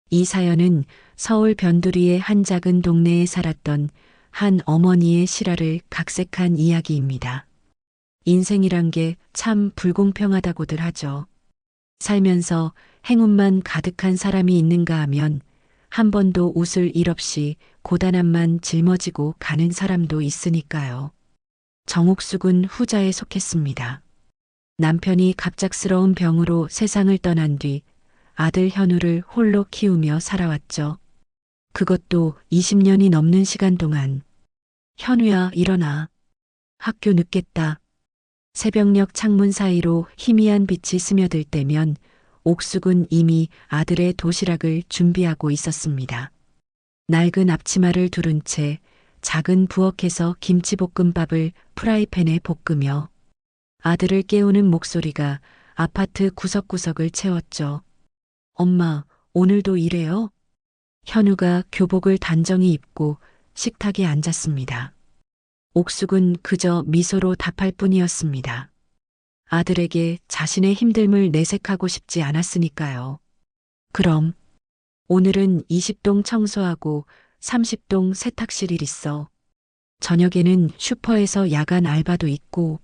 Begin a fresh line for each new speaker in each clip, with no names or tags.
이 사연은 서울 변두리의 한 작은 동네에 살았던 한 어머니의 실화를 각색한 이야기입니다. 인생이란 게 참 불공평하다고들 하죠. 살면서 행운만 가득한 사람이 있는가 하면 한 번도 웃을 일 없이 고단함만 짊어지고 가는 사람도 있으니까요. 정옥숙은 후자에 속했습니다. 남편이 갑작스러운 병으로 세상을 떠난 뒤 아들 현우를 홀로 키우며 살아왔죠. 그것도 20년이 넘는 시간 동안. 현우야, 일어나. 학교 늦겠다. 새벽녘 창문 사이로 희미한 빛이 스며들 때면 옥숙은 이미 아들의 도시락을 준비하고 있었습니다. 낡은 앞치마를 두른 채 작은 부엌에서 김치볶음밥을 프라이팬에 볶으며 아들을 깨우는 목소리가 아파트 구석구석을 채웠죠. 엄마, 오늘도 일해요? 현우가 교복을 단정히 입고 식탁에 앉았습니다. 옥숙은 그저 미소로 답할 뿐이었습니다. 아들에게 자신의 힘듦을 내색하고 싶지 않았으니까요. 그럼 오늘은 20동 청소하고 30동 세탁실 일 있어. 저녁에는 슈퍼에서 야간 알바도 있고.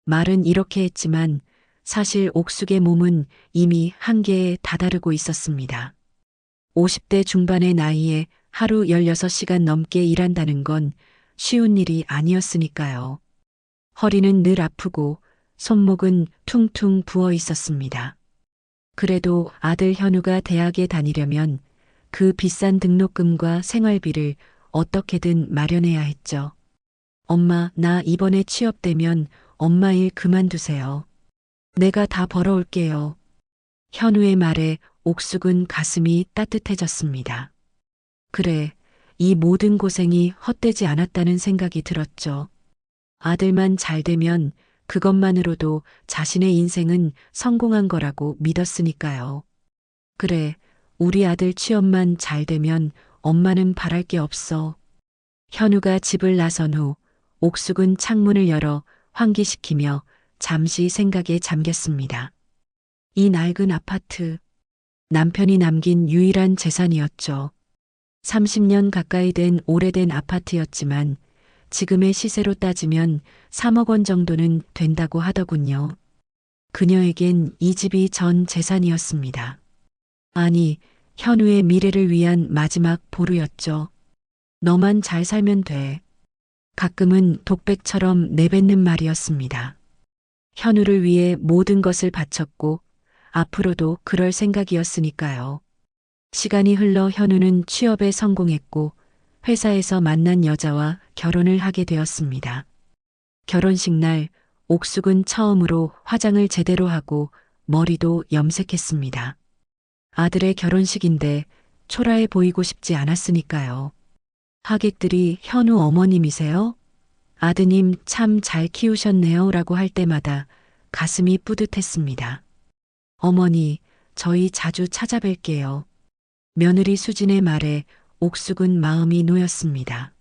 말은 이렇게 했지만 사실 옥숙의 몸은 이미 한계에 다다르고 있었습니다. 50대 중반의 나이에 하루 16시간 넘게 일한다는 건 쉬운 일이 아니었으니까요. 허리는 늘 아프고 손목은 퉁퉁 부어 있었습니다. 그래도 아들 현우가 대학에 다니려면 그 비싼 등록금과 생활비를 어떻게든 마련해야 했죠. 엄마, 나 이번에 취업되면 엄마 일 그만두세요. 내가 다 벌어올게요. 현우의 말에 옥숙은 가슴이 따뜻해졌습니다. 그래, 이 모든 고생이 헛되지 않았다는 생각이 들었죠. 아들만 잘 되면 그것만으로도 자신의 인생은 성공한 거라고 믿었으니까요. 그래, 우리 아들 취업만 잘 되면 엄마는 바랄 게 없어. 현우가 집을 나선 후 옥숙은 창문을 열어 환기시키며 잠시 생각에 잠겼습니다. 이 낡은 아파트, 남편이 남긴 유일한 재산이었죠. 30년 가까이 된 오래된 아파트였지만 지금의 시세로 따지면 3억 원 정도는 된다고 하더군요. 그녀에겐 이 집이 전 재산이었습니다. 아니, 현우의 미래를 위한 마지막 보루였죠. 너만 잘 살면 돼. 가끔은 독백처럼 내뱉는 말이었습니다. 현우를 위해 모든 것을 바쳤고 앞으로도 그럴 생각이었으니까요. 시간이 흘러 현우는 취업에 성공했고 회사에서 만난 여자와 결혼을 하게 되었습니다. 결혼식 날 옥숙은 처음으로 화장을 제대로 하고 머리도 염색했습니다. 아들의 결혼식인데 초라해 보이고 싶지 않았으니까요. 하객들이 현우 어머님이세요? 아드님 참 잘 키우셨네요 라고 할 때마다 가슴이 뿌듯했습니다. 어머니, 저희 자주 찾아뵐게요. 며느리 수진의 말에 옥숙은 마음이 놓였습니다.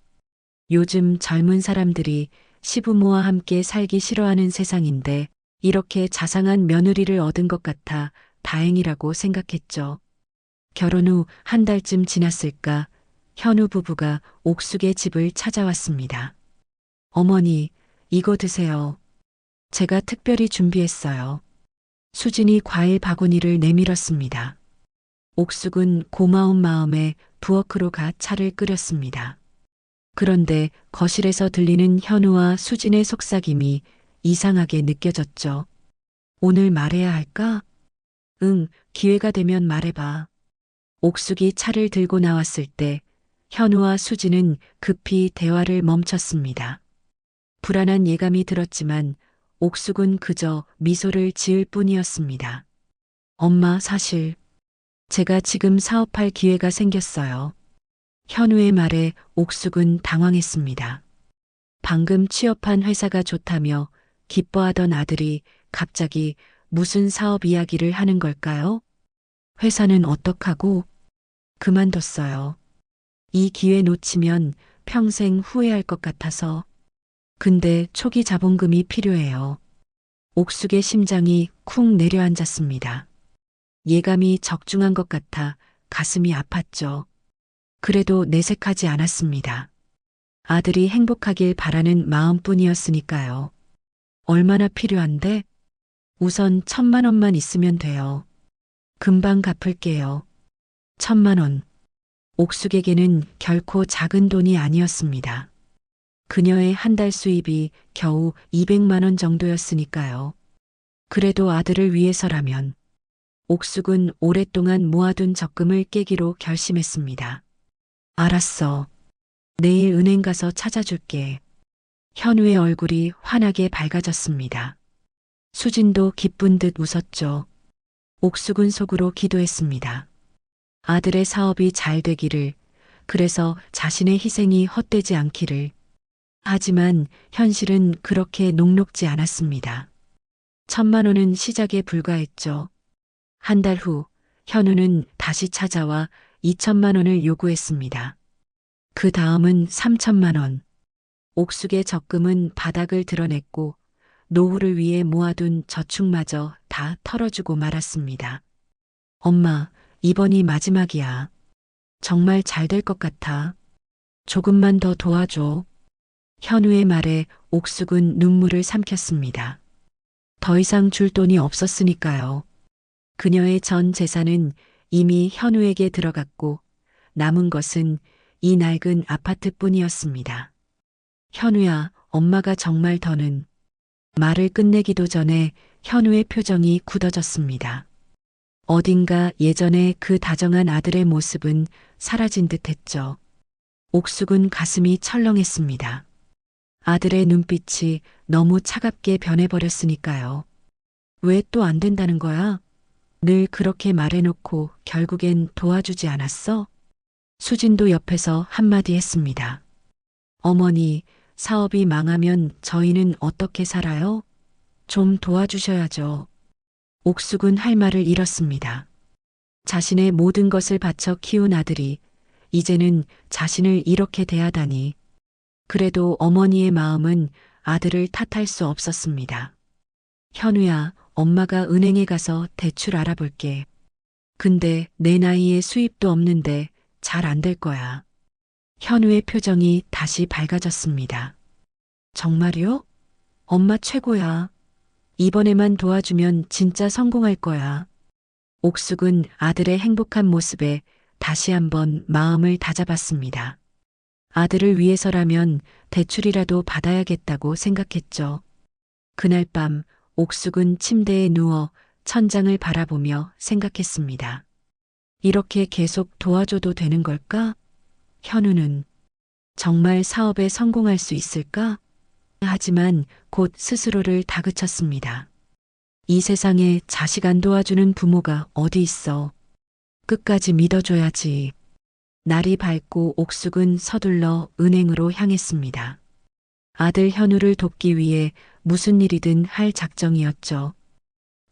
요즘 젊은 사람들이 시부모와 함께 살기 싫어하는 세상인데 이렇게 자상한 며느리를 얻은 것 같아 다행이라고 생각했죠. 결혼 후 한 달쯤 지났을까 현우 부부가 옥숙의 집을 찾아왔습니다. 어머니, 이거 드세요. 제가 특별히 준비했어요. 수진이 과일 바구니를 내밀었습니다. 옥숙은 고마운 마음에 부엌으로 가 차를 끓였습니다. 그런데 거실에서 들리는 현우와 수진의 속삭임이 이상하게 느껴졌죠. 오늘 말해야 할까? 응, 기회가 되면 말해봐. 옥숙이 차를 들고 나왔을 때 현우와 수진은 급히 대화를 멈췄습니다. 불안한 예감이 들었지만 옥숙은 그저 미소를 지을 뿐이었습니다. 엄마, 사실 제가 지금 사업할 기회가 생겼어요. 현우의 말에 옥숙은 당황했습니다. 방금 취업한 회사가 좋다며 기뻐하던 아들이 갑자기 무슨 사업 이야기를 하는 걸까요? 회사는 어떡하고? 그만뒀어요. 이 기회 놓치면 평생 후회할 것 같아서. 근데 초기 자본금이 필요해요. 옥숙의 심장이 쿵 내려앉았습니다. 예감이 적중한 것 같아 가슴이 아팠죠. 그래도 내색하지 않았습니다. 아들이 행복하길 바라는 마음뿐이었으니까요. 얼마나 필요한데? 우선 1,000만 원만 있으면 돼요. 금방 갚을게요. 1,000만 원. 옥숙에게는 결코 작은 돈이 아니었습니다. 그녀의 한 달 수입이 겨우 200만 원 정도였으니까요. 그래도 아들을 위해서라면 옥숙은 오랫동안 모아둔 적금을 깨기로 결심했습니다. 알았어. 내일 은행 가서 찾아줄게. 현우의 얼굴이 환하게 밝아졌습니다. 수진도 기쁜 듯 웃었죠. 옥숙은 속으로 기도했습니다. 아들의 사업이 잘 되기를, 그래서 자신의 희생이 헛되지 않기를. 하지만 현실은 그렇게 녹록지 않았습니다. 1,000만 원은 시작에 불과했죠. 한 달 후, 현우는 다시 찾아와 2,000만 원을 요구했습니다. 그 다음은 3,000만 원. 옥숙의 적금은 바닥을 드러냈고 노후를 위해 모아둔 저축마저 다 털어주고 말았습니다. 엄마, 이번이 마지막이야. 정말 잘 될 것 같아. 조금만 더 도와줘. 현우의 말에 옥숙은 눈물을 삼켰습니다. 더 이상 줄 돈이 없었으니까요. 그녀의 전 재산은 이미 현우에게 들어갔고 남은 것은 이 낡은 아파트뿐이었습니다. 현우야, 엄마가 정말 더는. 말을 끝내기도 전에 현우의 표정이 굳어졌습니다. 어딘가 예전에 그 다정한 아들의 모습은 사라진 듯했죠. 옥숙은 가슴이 철렁했습니다. 아들의 눈빛이 너무 차갑게 변해버렸으니까요. 왜 또 안 된다는 거야? 늘 그렇게 말해놓고 결국엔 도와주지 않았어? 수진도 옆에서 한마디 했습니다. 어머니, 사업이 망하면 저희는 어떻게 살아요? 좀 도와주셔야죠. 옥숙은 할 말을 잃었습니다. 자신의 모든 것을 바쳐 키운 아들이 이제는 자신을 이렇게 대하다니. 그래도 어머니의 마음은 아들을 탓할 수 없었습니다. 현우야, 엄마가 은행에 가서 대출 알아볼게. 근데 내 나이에 수입도 없는데 잘 안 될 거야. 현우의 표정이 다시 밝아졌습니다. 정말요? 엄마 최고야. 이번에만 도와주면 진짜 성공할 거야. 옥숙은 아들의 행복한 모습에 다시 한번 마음을 다잡았습니다. 아들을 위해서라면 대출이라도 받아야겠다고 생각했죠. 그날 밤 옥숙은 침대에 누워 천장을 바라보며 생각했습니다. 이렇게 계속 도와줘도 되는 걸까? 현우는 정말 사업에 성공할 수 있을까? 하지만 곧 스스로를 다그쳤습니다. 이 세상에 자식 안 도와주는 부모가 어디 있어. 끝까지 믿어줘야지. 날이 밝고 옥숙은 서둘러 은행으로 향했습니다. 아들 현우를 돕기 위해 무슨 일이든 할 작정이었죠.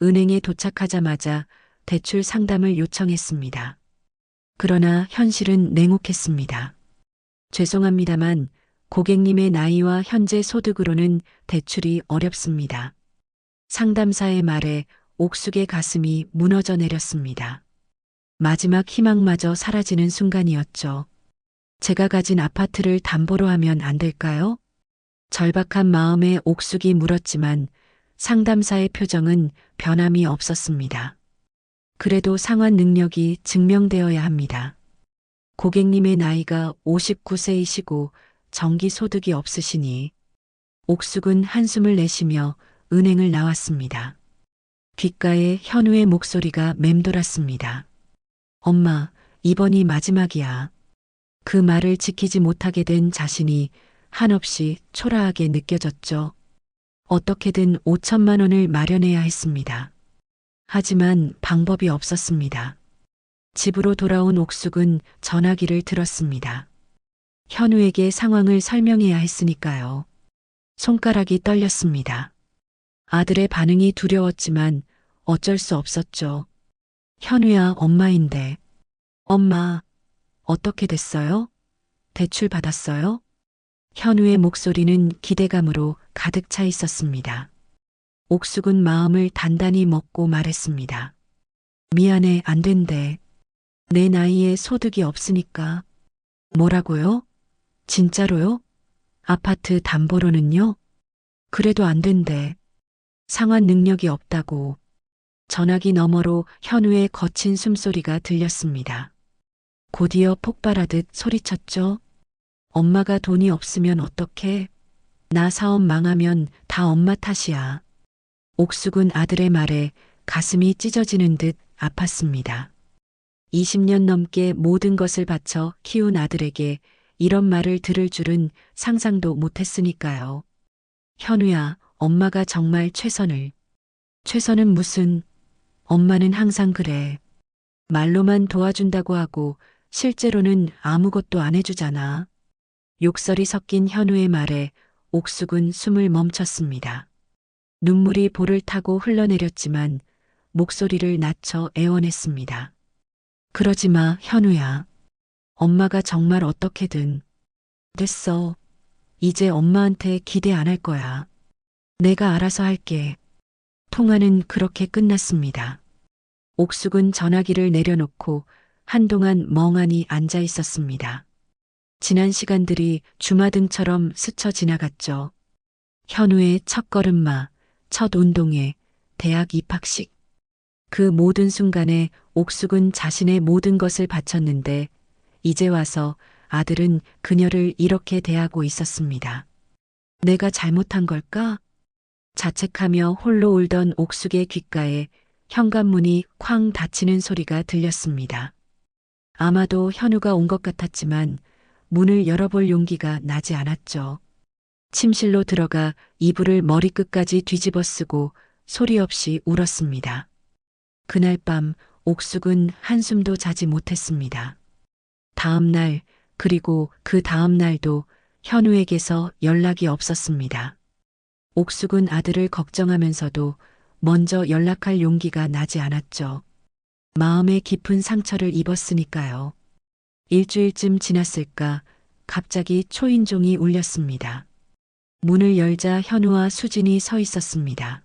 은행에 도착하자마자 대출 상담을 요청했습니다. 그러나 현실은 냉혹했습니다. 죄송합니다만 고객님의 나이와 현재 소득으로는 대출이 어렵습니다. 상담사의 말에 옥숙의 가슴이 무너져 내렸습니다. 마지막 희망마저 사라지는 순간이었죠. 제가 가진 아파트를 담보로 하면 안 될까요? 절박한 마음에 옥숙이 물었지만 상담사의 표정은 변함이 없었습니다. 그래도 상환 능력이 증명되어야 합니다. 고객님의 나이가 59세이시고 정기 소득이 없으시니. 옥숙은 한숨을 내쉬며 은행을 나왔습니다. 귓가에 현우의 목소리가 맴돌았습니다. 엄마, 이번이 마지막이야. 그 말을 지키지 못하게 된 자신이 한없이 초라하게 느껴졌죠. 어떻게든 5,000만 원을 마련해야 했습니다. 하지만 방법이 없었습니다. 집으로 돌아온 옥숙은 전화기를 들었습니다. 현우에게 상황을 설명해야 했으니까요. 손가락이 떨렸습니다. 아들의 반응이 두려웠지만 어쩔 수 없었죠. 현우야, 엄마인데. 엄마, 어떻게 됐어요? 대출 받았어요? 현우의 목소리는 기대감으로 가득 차 있었습니다. 옥숙은 마음을 단단히 먹고 말했습니다. 미안해, 안 된대. 내 나이에 소득이 없으니까. 뭐라고요? 진짜로요? 아파트 담보로는요? 그래도 안 된대. 상환 능력이 없다고. 전화기 너머로 현우의 거친 숨소리가 들렸습니다. 곧이어 폭발하듯 소리쳤죠. 엄마가 돈이 없으면 어떡해? 나 사업 망하면 다 엄마 탓이야. 옥숙은 아들의 말에 가슴이 찢어지는 듯 아팠습니다. 20년 넘게 모든 것을 바쳐 키운 아들에게 이런 말을 들을 줄은 상상도 못했으니까요. 현우야, 엄마가 정말 최선을. 최선은 무슨, 엄마는 항상 그래. 말로만 도와준다고 하고 실제로는 아무것도 안 해주잖아. 욕설이 섞인 현우의 말에 옥숙은 숨을 멈췄습니다. 눈물이 볼을 타고 흘러내렸지만 목소리를 낮춰 애원했습니다. 그러지 마, 현우야. 엄마가 정말 어떻게든. 됐어. 이제 엄마한테 기대 안 할 거야. 내가 알아서 할게. 통화는 그렇게 끝났습니다. 옥숙은 전화기를 내려놓고 한동안 멍하니 앉아 있었습니다. 지난 시간들이 주마등처럼 스쳐 지나갔죠. 현우의 첫 걸음마, 첫 운동회, 대학 입학식. 그 모든 순간에 옥숙은 자신의 모든 것을 바쳤는데 이제 와서 아들은 그녀를 이렇게 대하고 있었습니다. 내가 잘못한 걸까? 자책하며 홀로 울던 옥숙의 귓가에 현관문이 쾅 닫히는 소리가 들렸습니다. 아마도 현우가 온 것 같았지만 문을 열어볼 용기가 나지 않았죠. 침실로 들어가 이불을 머리끝까지 뒤집어 쓰고 소리 없이 울었습니다. 그날 밤 옥숙은 한숨도 자지 못했습니다. 다음 날 그리고 그 다음 날도 현우에게서 연락이 없었습니다. 옥숙은 아들을 걱정하면서도 먼저 연락할 용기가 나지 않았죠. 마음에 깊은 상처를 입었으니까요. 일주일쯤 지났을까 갑자기 초인종이 울렸습니다. 문을 열자 현우와 수진이 서 있었습니다.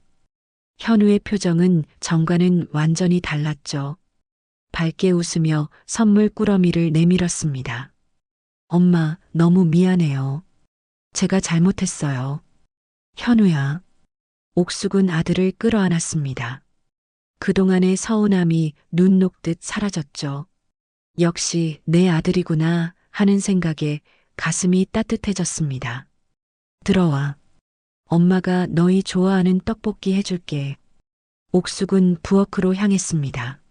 현우의 표정은 전과는 완전히 달랐죠. 밝게 웃으며 선물 꾸러미를 내밀었습니다. 엄마, 너무 미안해요. 제가 잘못했어요. 현우야. 옥숙은 아들을 끌어안았습니다. 그동안의 서운함이 눈 녹듯 사라졌죠. 역시 내 아들이구나 하는 생각에 가슴이 따뜻해졌습니다. 들어와. 엄마가 너희 좋아하는 떡볶이 해줄게. 옥숙은 부엌으로 향했습니다.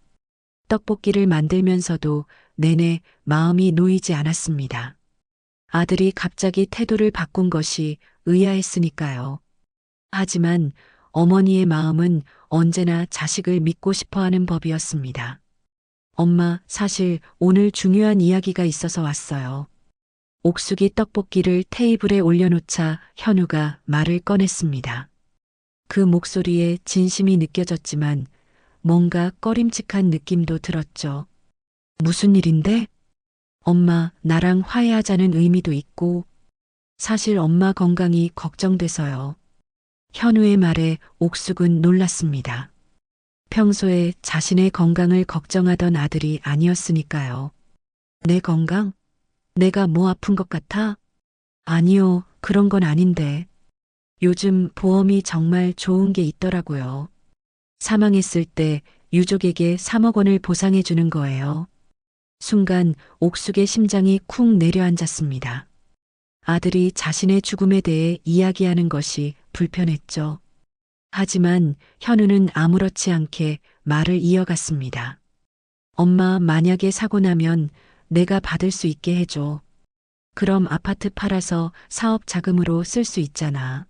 떡볶이를 만들면서도 내내 마음이 놓이지 않았습니다. 아들이 갑자기 태도를 바꾼 것이 의아했으니까요. 하지만 어머니의 마음은 언제나 자식을 믿고 싶어 하는 법이었습니다. 엄마, 사실 오늘 중요한 이야기가 있어서 왔어요. 옥숙이 떡볶이를 테이블에 올려놓자 현우가 말을 꺼냈습니다. 그 목소리에 진심이 느껴졌지만 뭔가 꺼림칙한 느낌도 들었죠. 무슨 일인데? 엄마, 나랑 화해하자는 의미도 있고, 사실 엄마 건강이 걱정돼서요. 현우의 말에 옥숙은 놀랐습니다. 평소에 자신의 건강을 걱정하던 아들이 아니었으니까요. 내 건강? 내가 뭐 아픈 것 같아? 아니요, 그런 건 아닌데. 요즘 보험이 정말 좋은 게 있더라고요. 사망했을 때 유족에게 3억 원을 보상해 주는 거예요. 순간 옥숙의 심장이 쿵 내려앉았습니다. 아들이 자신의 죽음에 대해 이야기하는 것이 불편했죠. 하지만 현우는 아무렇지 않게 말을 이어갔습니다. 엄마, 만약에 사고 나면 내가 받을 수 있게 해줘. 그럼 아파트 팔아서 사업 자금으로 쓸 수 있잖아.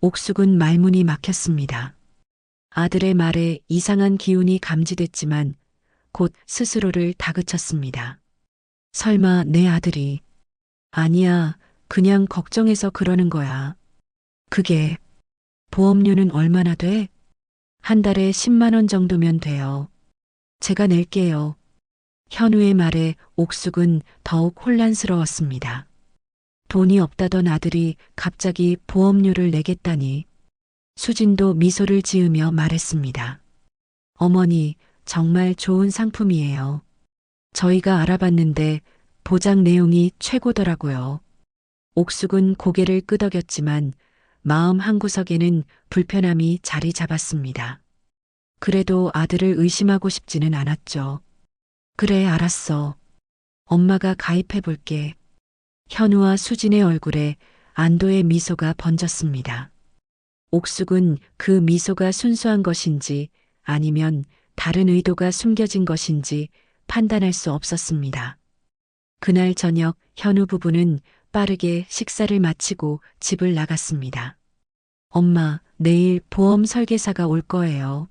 옥숙은 말문이 막혔습니다. 아들의 말에 이상한 기운이 감지됐지만 곧 스스로를 다그쳤습니다. 설마 내 아들이. 아니야, 그냥 걱정해서 그러는 거야. 그게 보험료는 얼마나 돼? 한 달에 10만 원 정도면 돼요. 제가 낼게요. 현우의 말에 옥숙은 더욱 혼란스러웠습니다. 돈이 없다던 아들이 갑자기 보험료를 내겠다니. 수진도 미소를 지으며 말했습니다. 어머니, 정말 좋은 상품이에요. 저희가 알아봤는데 보장 내용이 최고더라고요. 옥숙은 고개를 끄덕였지만 마음 한구석에는 불편함이 자리 잡았습니다. 그래도 아들을 의심하고 싶지는 않았죠. 그래, 알았어. 엄마가 가입해 볼게. 현우와 수진의 얼굴에 안도의 미소가 번졌습니다. 옥숙은 그 미소가 순수한 것인지 아니면 다른 의도가 숨겨진 것인지 판단할 수 없었습니다. 그날 저녁 현우 부부는 빠르게 식사를 마치고 집을 나갔습니다. 엄마, 내일 보험 설계사가 올 거예요.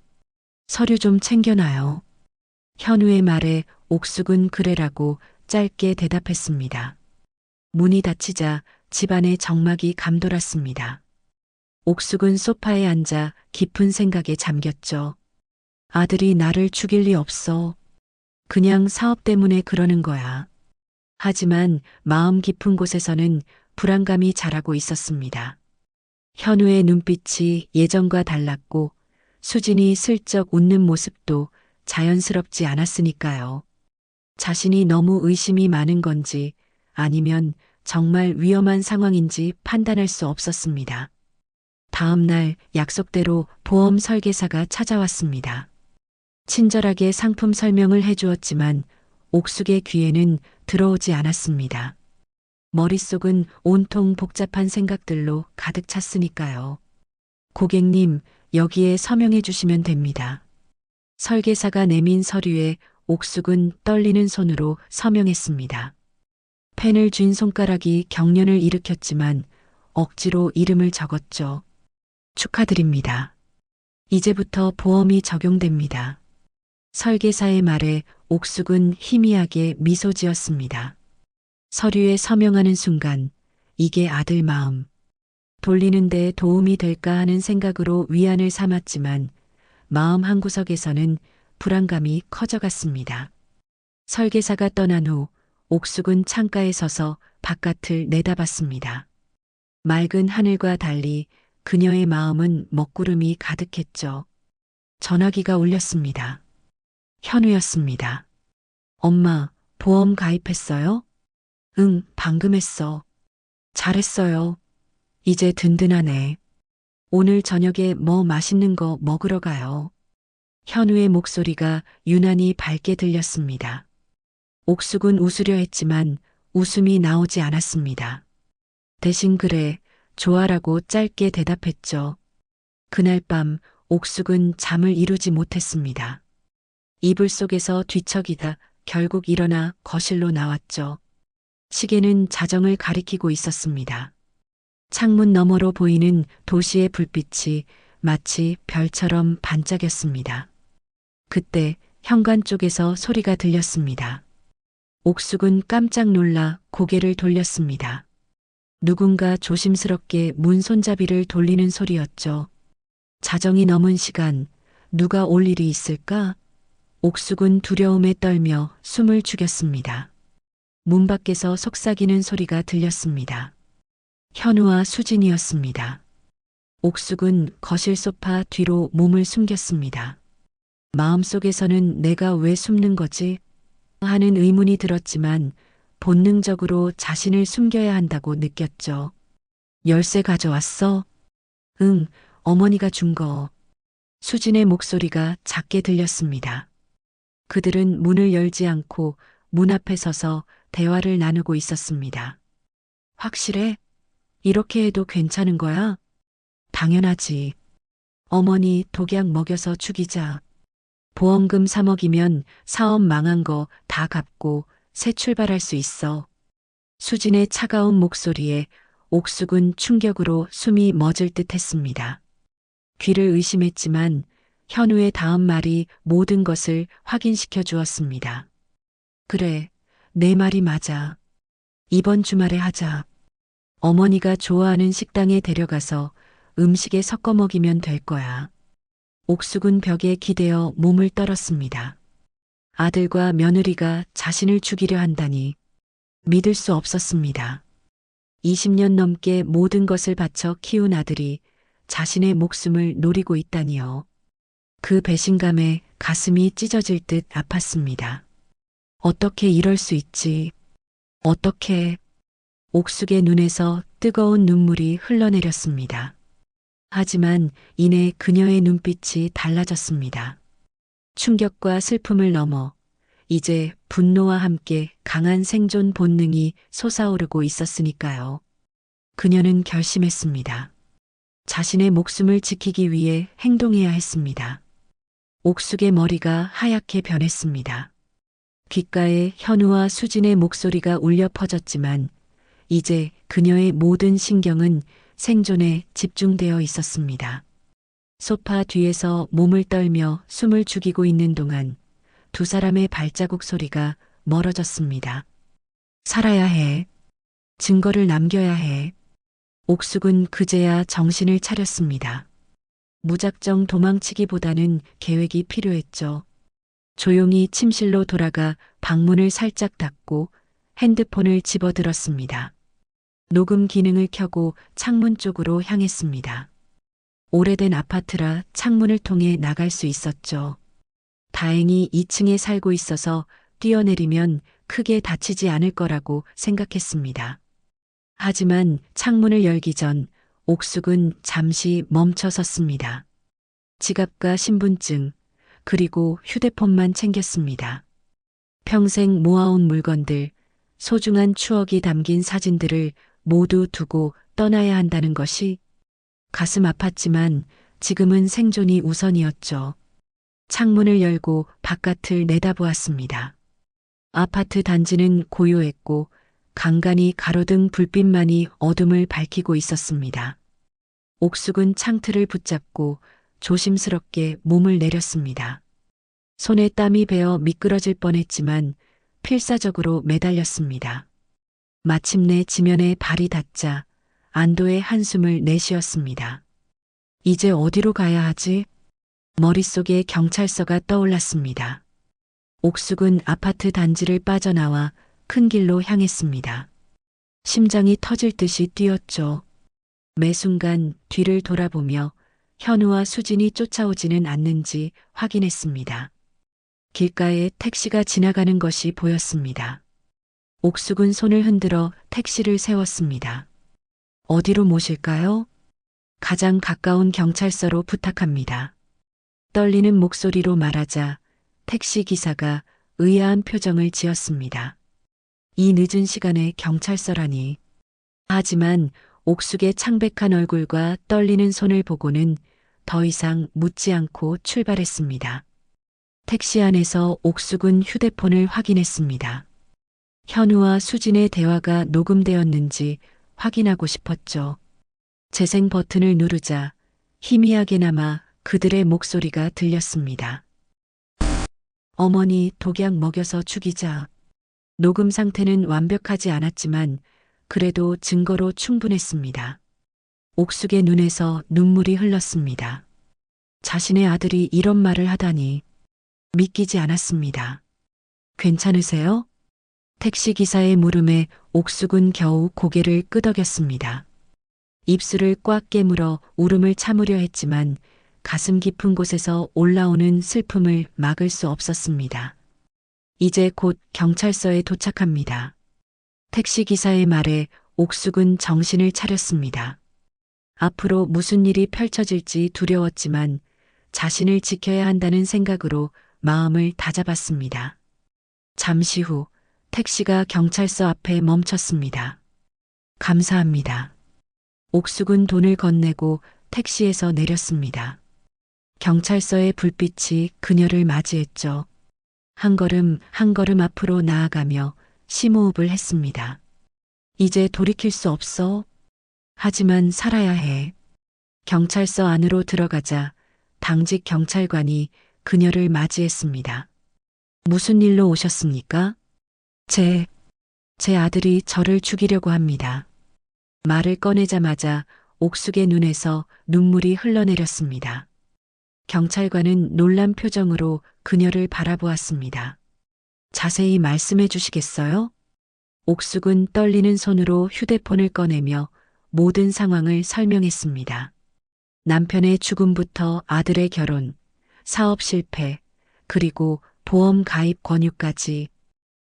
서류 좀 챙겨놔요. 현우의 말에 옥숙은 그래라고 짧게 대답했습니다. 문이 닫히자 집안의 정막이 감돌았습니다. 옥숙은 소파에 앉아 깊은 생각에 잠겼죠. 아들이 나를 죽일 리 없어. 그냥 사업 때문에 그러는 거야. 하지만 마음 깊은 곳에서는 불안감이 자라고 있었습니다. 현우의 눈빛이 예전과 달랐고 수진이 슬쩍 웃는 모습도 자연스럽지 않았으니까요. 자신이 너무 의심이 많은 건지 아니면 정말 위험한 상황인지 판단할 수 없었습니다. 다음 날 약속대로 보험 설계사가 찾아왔습니다. 친절하게 상품 설명을 해주었지만 옥숙의 귀에는 들어오지 않았습니다. 머릿속은 온통 복잡한 생각들로 가득 찼으니까요. 고객님, 여기에 서명해 주시면 됩니다. 설계사가 내민 서류에 옥숙은 떨리는 손으로 서명했습니다. 펜을 쥔 손가락이 경련을 일으켰지만 억지로 이름을 적었죠. 축하드립니다. 이제부터 보험이 적용됩니다. 설계사의 말에 옥숙은 희미하게 미소 지었습니다. 서류에 서명하는 순간 이게 아들 마음. 돌리는 데 도움이 될까 하는 생각으로 위안을 삼았지만 마음 한구석에서는 불안감이 커져갔습니다. 설계사가 떠난 후 옥숙은 창가에 서서 바깥을 내다봤습니다. 맑은 하늘과 달리 그녀의 마음은 먹구름이 가득했죠. 전화기가 울렸습니다. 현우였습니다. 엄마, 보험 가입했어요? 응, 방금 했어. 잘했어요. 이제 든든하네. 오늘 저녁에 뭐 맛있는 거 먹으러 가요. 현우의 목소리가 유난히 밝게 들렸습니다. 옥숙은 웃으려 했지만 웃음이 나오지 않았습니다. 대신 그래, 좋아라고 짧게 대답했죠. 그날 밤 옥숙은 잠을 이루지 못했습니다. 이불 속에서 뒤척이다 결국 일어나 거실로 나왔죠. 시계는 자정을 가리키고 있었습니다. 창문 너머로 보이는 도시의 불빛이 마치 별처럼 반짝였습니다. 그때 현관 쪽에서 소리가 들렸습니다. 옥숙은 깜짝 놀라 고개를 돌렸습니다. 누군가 조심스럽게 문 손잡이를 돌리는 소리였죠. 자정이 넘은 시간, 누가 올 일이 있을까? 옥숙은 두려움에 떨며 숨을 죽였습니다. 문 밖에서 속삭이는 소리가 들렸습니다. 현우와 수진이었습니다. 옥숙은 거실 소파 뒤로 몸을 숨겼습니다. 마음속에서는 내가 왜 숨는 거지? 하는 의문이 들었지만 본능적으로 자신을 숨겨야 한다고 느꼈죠. 열쇠 가져왔어? 응, 어머니가 준 거. 수진의 목소리가 작게 들렸습니다. 그들은 문을 열지 않고 문 앞에 서서 대화를 나누고 있었습니다. 확실해? 이렇게 해도 괜찮은 거야? 당연하지. 어머니 독약 먹여서 죽이자. 보험금 3억이면 사업 망한 거 다 갚고 새 출발할 수 있어. 수진의 차가운 목소리에 옥숙은 충격으로 숨이 멎을 듯 했습니다. 귀를 의심했지만 현우의 다음 말이 모든 것을 확인시켜 주었습니다. 그래, 내 말이 맞아. 이번 주말에 하자. 어머니가 좋아하는 식당에 데려가서 음식에 섞어 먹이면 될 거야. 옥숙은 벽에 기대어 몸을 떨었습니다. 아들과 며느리가 자신을 죽이려 한다니 믿을 수 없었습니다. 20년 넘게 모든 것을 바쳐 키운 아들이 자신의 목숨을 노리고 있다니요. 그 배신감에 가슴이 찢어질 듯 아팠습니다. 어떻게 이럴 수 있지? 어떻게? 옥숙의 눈에서 뜨거운 눈물이 흘러내렸습니다. 하지만 이내 그녀의 눈빛이 달라졌습니다. 충격과 슬픔을 넘어 이제 분노와 함께 강한 생존 본능이 솟아오르고 있었으니까요. 그녀는 결심했습니다. 자신의 목숨을 지키기 위해 행동해야 했습니다. 옥숙의 머리가 하얗게 변했습니다. 귓가에 현우와 수진의 목소리가 울려 퍼졌지만 이제 그녀의 모든 신경은 생존에 집중되어 있었습니다. 소파 뒤에서 몸을 떨며 숨을 죽이고 있는 동안 두 사람의 발자국 소리가 멀어졌습니다. 살아야 해. 증거를 남겨야 해. 옥숙은 그제야 정신을 차렸습니다. 무작정 도망치기보다는 계획이 필요했죠. 조용히 침실로 돌아가 방문을 살짝 닫고 핸드폰을 집어들었습니다. 녹음 기능을 켜고 창문 쪽으로 향했습니다. 오래된 아파트라 창문을 통해 나갈 수 있었죠. 다행히 2층에 살고 있어서 뛰어내리면 크게 다치지 않을 거라고 생각했습니다. 하지만 창문을 열기 전 옥숙은 잠시 멈춰 섰습니다. 지갑과 신분증, 그리고 휴대폰만 챙겼습니다. 평생 모아온 물건들, 소중한 추억이 담긴 사진들을 모두 두고 떠나야 한다는 것이 가슴 아팠지만 지금은 생존이 우선이었죠. 창문을 열고 바깥을 내다보았습니다. 아파트 단지는 고요했고 간간이 가로등 불빛만이 어둠을 밝히고 있었습니다. 옥숙은 창틀을 붙잡고 조심스럽게 몸을 내렸습니다. 손에 땀이 배어 미끄러질 뻔했지만 필사적으로 매달렸습니다. 마침내 지면에 발이 닿자 안도의 한숨을 내쉬었습니다. 이제 어디로 가야 하지? 머릿속에 경찰서가 떠올랐습니다. 옥숙은 아파트 단지를 빠져나와 큰 길로 향했습니다. 심장이 터질 듯이 뛰었죠. 매 순간 뒤를 돌아보며 현우와 수진이 쫓아오지는 않는지 확인했습니다. 길가에 택시가 지나가는 것이 보였습니다. 옥숙은 손을 흔들어 택시를 세웠습니다. 어디로 모실까요? 가장 가까운 경찰서로 부탁합니다. 떨리는 목소리로 말하자 택시 기사가 의아한 표정을 지었습니다. 이 늦은 시간에 경찰서라니. 하지만 옥숙의 창백한 얼굴과 떨리는 손을 보고는 더 이상 묻지 않고 출발했습니다. 택시 안에서 옥숙은 휴대폰을 확인했습니다. 현우와 수진의 대화가 녹음되었는지 확인하고 싶었죠. 재생 버튼을 누르자 희미하게나마 그들의 목소리가 들렸습니다. 어머니 독약 먹여서 죽이자. 녹음 상태는 완벽하지 않았지만 그래도 증거로 충분했습니다. 옥숙의 눈에서 눈물이 흘렀습니다. 자신의 아들이 이런 말을 하다니 믿기지 않았습니다. 괜찮으세요? 택시기사의 물음에 옥숙은 겨우 고개를 끄덕였습니다. 입술을 꽉 깨물어 울음을 참으려 했지만 가슴 깊은 곳에서 올라오는 슬픔을 막을 수 없었습니다. 이제 곧 경찰서에 도착합니다. 택시기사의 말에 옥숙은 정신을 차렸습니다. 앞으로 무슨 일이 펼쳐질지 두려웠지만 자신을 지켜야 한다는 생각으로 마음을 다잡았습니다. 잠시 후 택시가 경찰서 앞에 멈췄습니다. 감사합니다. 옥숙은 돈을 건네고 택시에서 내렸습니다. 경찰서의 불빛이 그녀를 맞이했죠. 한 걸음 한 걸음 앞으로 나아가며 심호흡을 했습니다. 이제 돌이킬 수 없어. 하지만 살아야 해. 경찰서 안으로 들어가자 당직 경찰관이 그녀를 맞이했습니다. 무슨 일로 오셨습니까? 제 아들이 저를 죽이려고 합니다. 말을 꺼내자마자 옥숙의 눈에서 눈물이 흘러내렸습니다. 경찰관은 놀란 표정으로 그녀를 바라보았습니다. 자세히 말씀해 주시겠어요? 옥숙은 떨리는 손으로 휴대폰을 꺼내며 모든 상황을 설명했습니다. 남편의 죽음부터 아들의 결혼, 사업 실패, 그리고 보험 가입 권유까지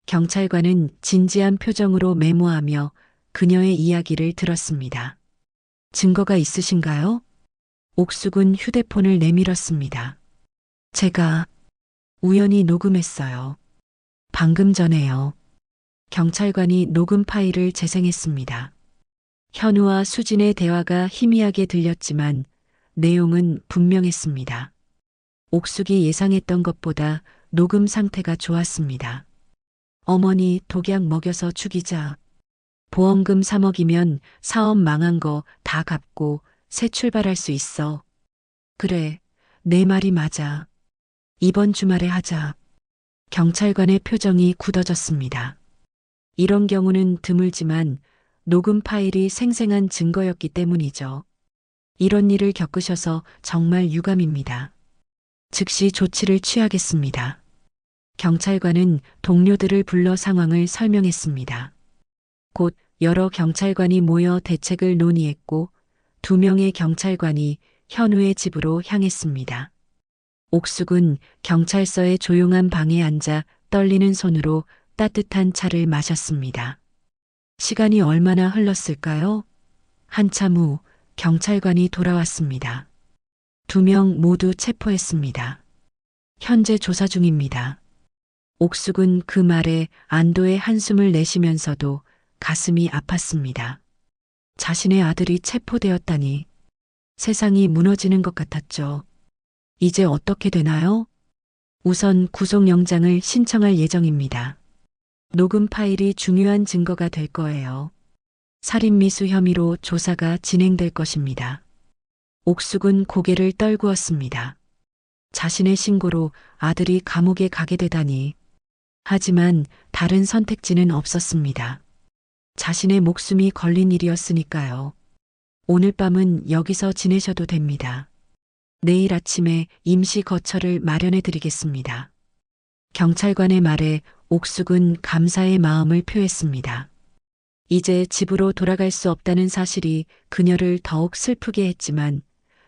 경찰관은 진지한 표정으로 메모하며 그녀의 이야기를 들었습니다. 증거가 있으신가요? 옥숙은 휴대폰을 내밀었습니다. 제가 우연히 녹음했어요. 방금 전에요. 경찰관이 녹음 파일을 재생했습니다. 현우와 수진의 대화가 희미하게 들렸지만 내용은 분명했습니다. 옥숙이 예상했던 것보다 녹음 상태가 좋았습니다. 어머니 독약 먹여서 죽이자. 보험금 3억이면 사업 망한 거 다 갚고 새 출발할 수 있어. 그래, 내 말이 맞아. 이번 주말에 하자. 경찰관의 표정이 굳어졌습니다. 이런 경우는 드물지만 녹음 파일이 생생한 증거였기 때문이죠. 이런 일을 겪으셔서 정말 유감입니다. 즉시 조치를 취하겠습니다. 경찰관은 동료들을 불러 상황을 설명했습니다. 곧 여러 경찰관이 모여 대책을 논의했고 2명의 경찰관이 현우의 집으로 향했습니다. 옥숙은 경찰서의 조용한 방에 앉아 떨리는 손으로 따뜻한 차를 마셨습니다. 시간이 얼마나 흘렀을까요? 한참 후 경찰관이 돌아왔습니다. 2명 모두 체포했습니다. 현재 조사 중입니다. 옥숙은 그 말에 안도의 한숨을 내쉬면서도 가슴이 아팠습니다. 자신의 아들이 체포되었다니 세상이 무너지는 것 같았죠. 이제 어떻게 되나요? 우선 구속영장을 신청할 예정입니다. 녹음 파일이 중요한 증거가 될 거예요. 살인미수 혐의로 조사가 진행될 것입니다. 옥숙은 고개를 떨구었습니다. 자신의 신고로 아들이 감옥에 가게 되다니. 하지만 다른 선택지는 없었습니다. 자신의 목숨이 걸린 일이었으니까요. 오늘 밤은 여기서 지내셔도 됩니다. 내일 아침에 임시 거처를 마련해 드리겠습니다. 경찰관의 말에 옥숙은 감사의 마음을 표했습니다. 이제 집으로 돌아갈 수 없다는 사실이 그녀를 더욱 슬프게 했지만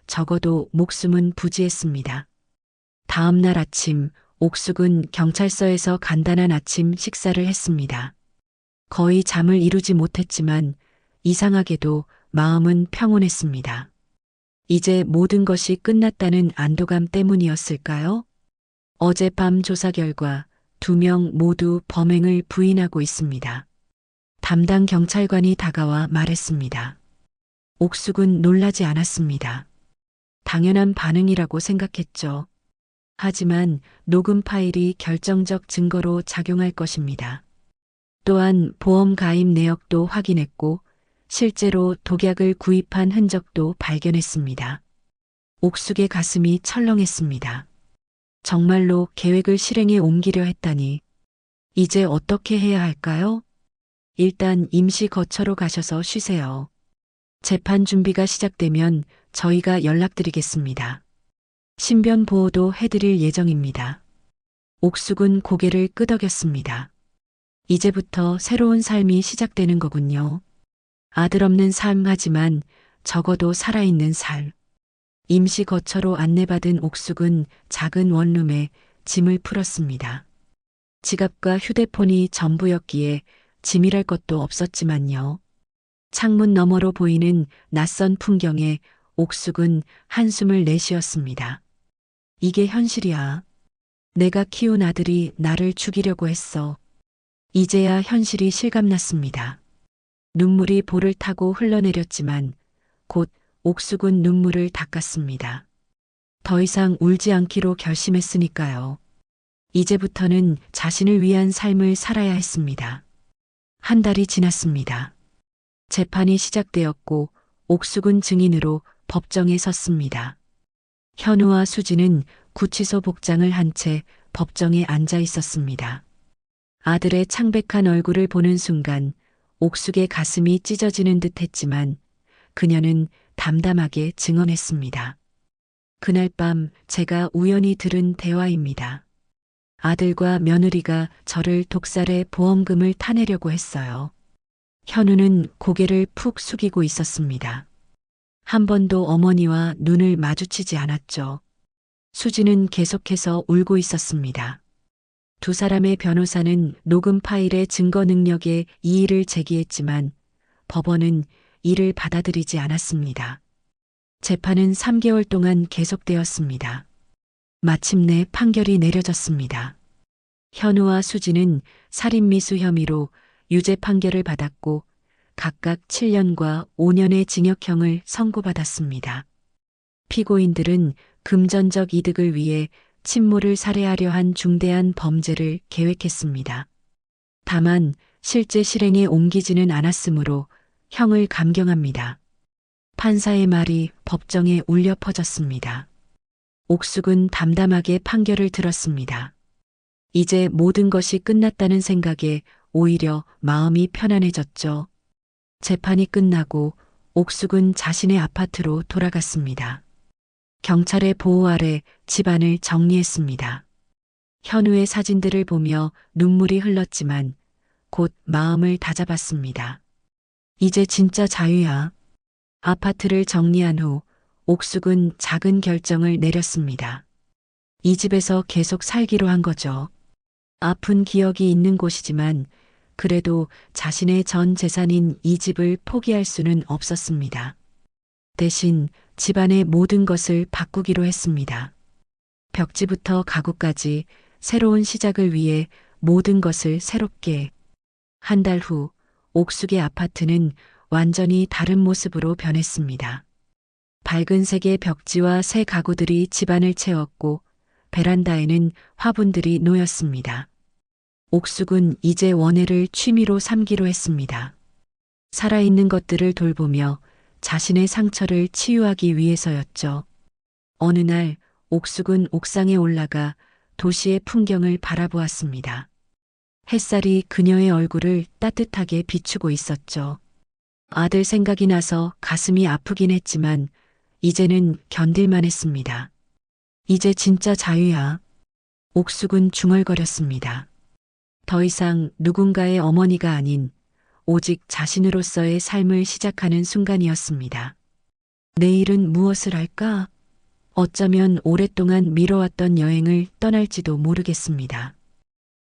적어도 목숨은 부지했습니다. 다음 날 아침 옥숙은 경찰서에서 간단한 아침 식사를 했습니다. 거의 잠을 이루지 못했지만 이상하게도 마음은 평온했습니다. 이제 모든 것이 끝났다는 안도감 때문이었을까요? 어젯밤 조사 결과 2명 모두 범행을 부인하고 있습니다. 담당 경찰관이 다가와 말했습니다. 옥숙은 놀라지 않았습니다. 당연한 반응이라고 생각했죠. 하지만 녹음 파일이 결정적 증거로 작용할 것입니다. 또한 보험 가입 내역도 확인했고 실제로 독약을 구입한 흔적도 발견했습니다. 옥숙의 가슴이 철렁했습니다. 정말로 계획을 실행에 옮기려 했다니. 이제 어떻게 해야 할까요? 일단 임시 거처로 가셔서 쉬세요. 재판 준비가 시작되면 저희가 연락드리겠습니다. 신변 보호도 해드릴 예정입니다. 옥숙은 고개를 끄덕였습니다. 이제부터 새로운 삶이 시작되는 거군요. 아들 없는 삶 하지만 적어도 살아있는 삶. 임시 거처로 안내받은 옥숙은 작은 원룸에 짐을 풀었습니다. 지갑과 휴대폰이 전부였기에 짐이랄 것도 없었지만요. 창문 너머로 보이는 낯선 풍경에 옥숙은 한숨을 내쉬었습니다. 이게 현실이야. 내가 키운 아들이 나를 죽이려고 했어. 이제야 현실이 실감났습니다. 눈물이 볼을 타고 흘러내렸지만 곧 옥숙은 눈물을 닦았습니다. 더 이상 울지 않기로 결심했으니까요. 이제부터는 자신을 위한 삶을 살아야 했습니다. 한 달이 지났습니다. 재판이 시작되었고 옥숙은 증인으로 법정에 섰습니다. 현우와 수지는 구치소 복장을 한 채 법정에 앉아 있었습니다. 아들의 창백한 얼굴을 보는 순간 옥숙의 가슴이 찢어지는 듯 했지만 그녀는 담담하게 증언했습니다. 그날 밤 제가 우연히 들은 대화입니다. 아들과 며느리가 저를 독살해 보험금을 타내려고 했어요. 현우는 고개를 푹 숙이고 있었습니다. 한 번도 어머니와 눈을 마주치지 않았죠. 수지는 계속해서 울고 있었습니다. 두 사람의 변호사는 녹음 파일의 증거 능력에 이의를 제기했지만 법원은 이를 받아들이지 않았습니다. 재판은 3개월 동안 계속되었습니다. 마침내 판결이 내려졌습니다. 현우와 수지는 살인미수 혐의로 유죄 판결을 받았고 각각 7년과 5년의 징역형을 선고받았습니다. 피고인들은 금전적 이득을 위해 친모를 살해하려 한 중대한 범죄를 계획했습니다. 다만 실제 실행에 옮기지는 않았으므로 형을 감경합니다. 판사의 말이 법정에 울려 퍼졌습니다. 옥숙은 담담하게 판결을 들었습니다. 이제 모든 것이 끝났다는 생각에 오히려 마음이 편안해졌죠. 재판이 끝나고 옥숙은 자신의 아파트로 돌아갔습니다. 경찰의 보호 아래 집안을 정리했습니다. 현우의 사진들을 보며 눈물이 흘렀지만 곧 마음을 다잡았습니다. 이제 진짜 자유야. 아파트를 정리한 후 옥숙은 작은 결정을 내렸습니다. 이 집에서 계속 살기로 한 거죠. 아픈 기억이 있는 곳이지만 그래도 자신의 전 재산인 이 집을 포기할 수는 없었습니다. 대신 집안의 모든 것을 바꾸기로 했습니다. 벽지부터 가구까지 새로운 시작을 위해 모든 것을 새롭게. 한 달 후 옥숙의 아파트는 완전히 다른 모습으로 변했습니다. 밝은 색의 벽지와 새 가구들이 집안을 채웠고 베란다에는 화분들이 놓였습니다. 옥숙은 이제 원예를 취미로 삼기로 했습니다. 살아있는 것들을 돌보며 자신의 상처를 치유하기 위해서였죠. 어느 날 옥숙은 옥상에 올라가 도시의 풍경을 바라보았습니다. 햇살이 그녀의 얼굴을 따뜻하게 비추고 있었죠. 아들 생각이 나서 가슴이 아프긴 했지만 이제는 견딜만 했습니다. 이제 진짜 자유야. 옥숙은 중얼거렸습니다. 더 이상 누군가의 어머니가 아닌 오직 자신으로서의 삶을 시작하는 순간이었습니다. 내일은 무엇을 할까? 어쩌면 오랫동안 미뤄왔던 여행을 떠날지도 모르겠습니다.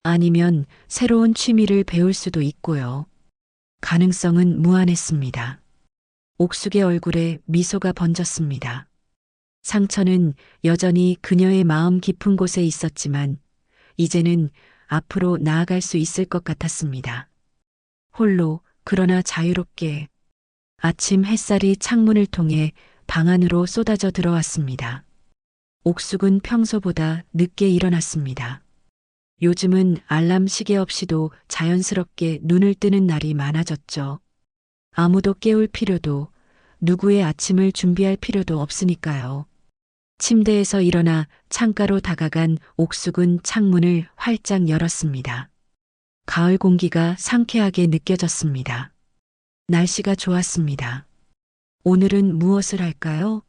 아니면 새로운 취미를 배울 수도 있고요. 가능성은 무한했습니다. 옥숙의 얼굴에 미소가 번졌습니다. 상처는 여전히 그녀의 마음 깊은 곳에 있었지만 이제는 앞으로 나아갈 수 있을 것 같았습니다. 홀로 그러나 자유롭게. 아침 햇살이 창문을 통해 방 안으로 쏟아져 들어왔습니다. 옥숙은 평소보다 늦게 일어났습니다. 요즘은 알람 시계 없이도 자연스럽게 눈을 뜨는 날이 많아졌죠. 아무도 깨울 필요도, 누구의 아침을 준비할 필요도 없으니까요. 침대에서 일어나 창가로 다가간 옥숙은 창문을 활짝 열었습니다. 가을 공기가 상쾌하게 느껴졌습니다. 날씨가 좋았습니다. 오늘은 무엇을 할까요?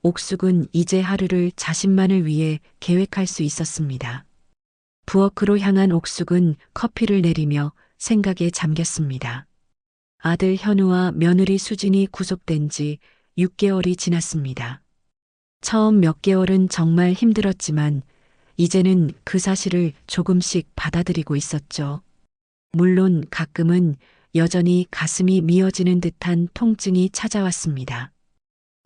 옥숙은 이제 하루를 자신만을 위해 계획할 수 있었습니다. 부엌으로 향한 옥숙은 커피를 내리며 생각에 잠겼습니다. 아들 현우와 며느리 수진이 구속된 지 6개월이 지났습니다. 처음 몇 개월은 정말 힘들었지만 이제는 그 사실을 조금씩 받아들이고 있었죠. 물론 가끔은 여전히 가슴이 미어지는 듯한 통증이 찾아왔습니다.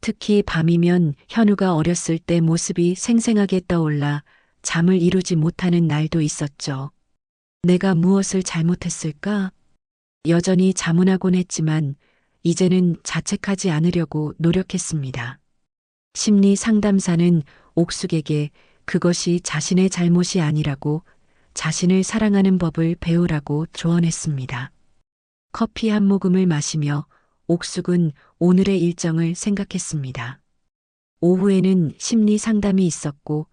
특히 밤이면 현우가 어렸을 때 모습이 생생하게 떠올라 잠을 이루지 못하는 날도 있었죠. 내가 무엇을 잘못했을까? 여전히 자문하곤 했지만 이제는 자책하지 않으려고 노력했습니다. 심리 상담사는 옥숙에게 그것이 자신의 잘못이 아니라고 자신을 사랑하는 법을 배우라고 조언했습니다. 커피 한 모금을 마시며 옥숙은 오늘의 일정을 생각했습니다. 오후에는 심리 상담이 있었고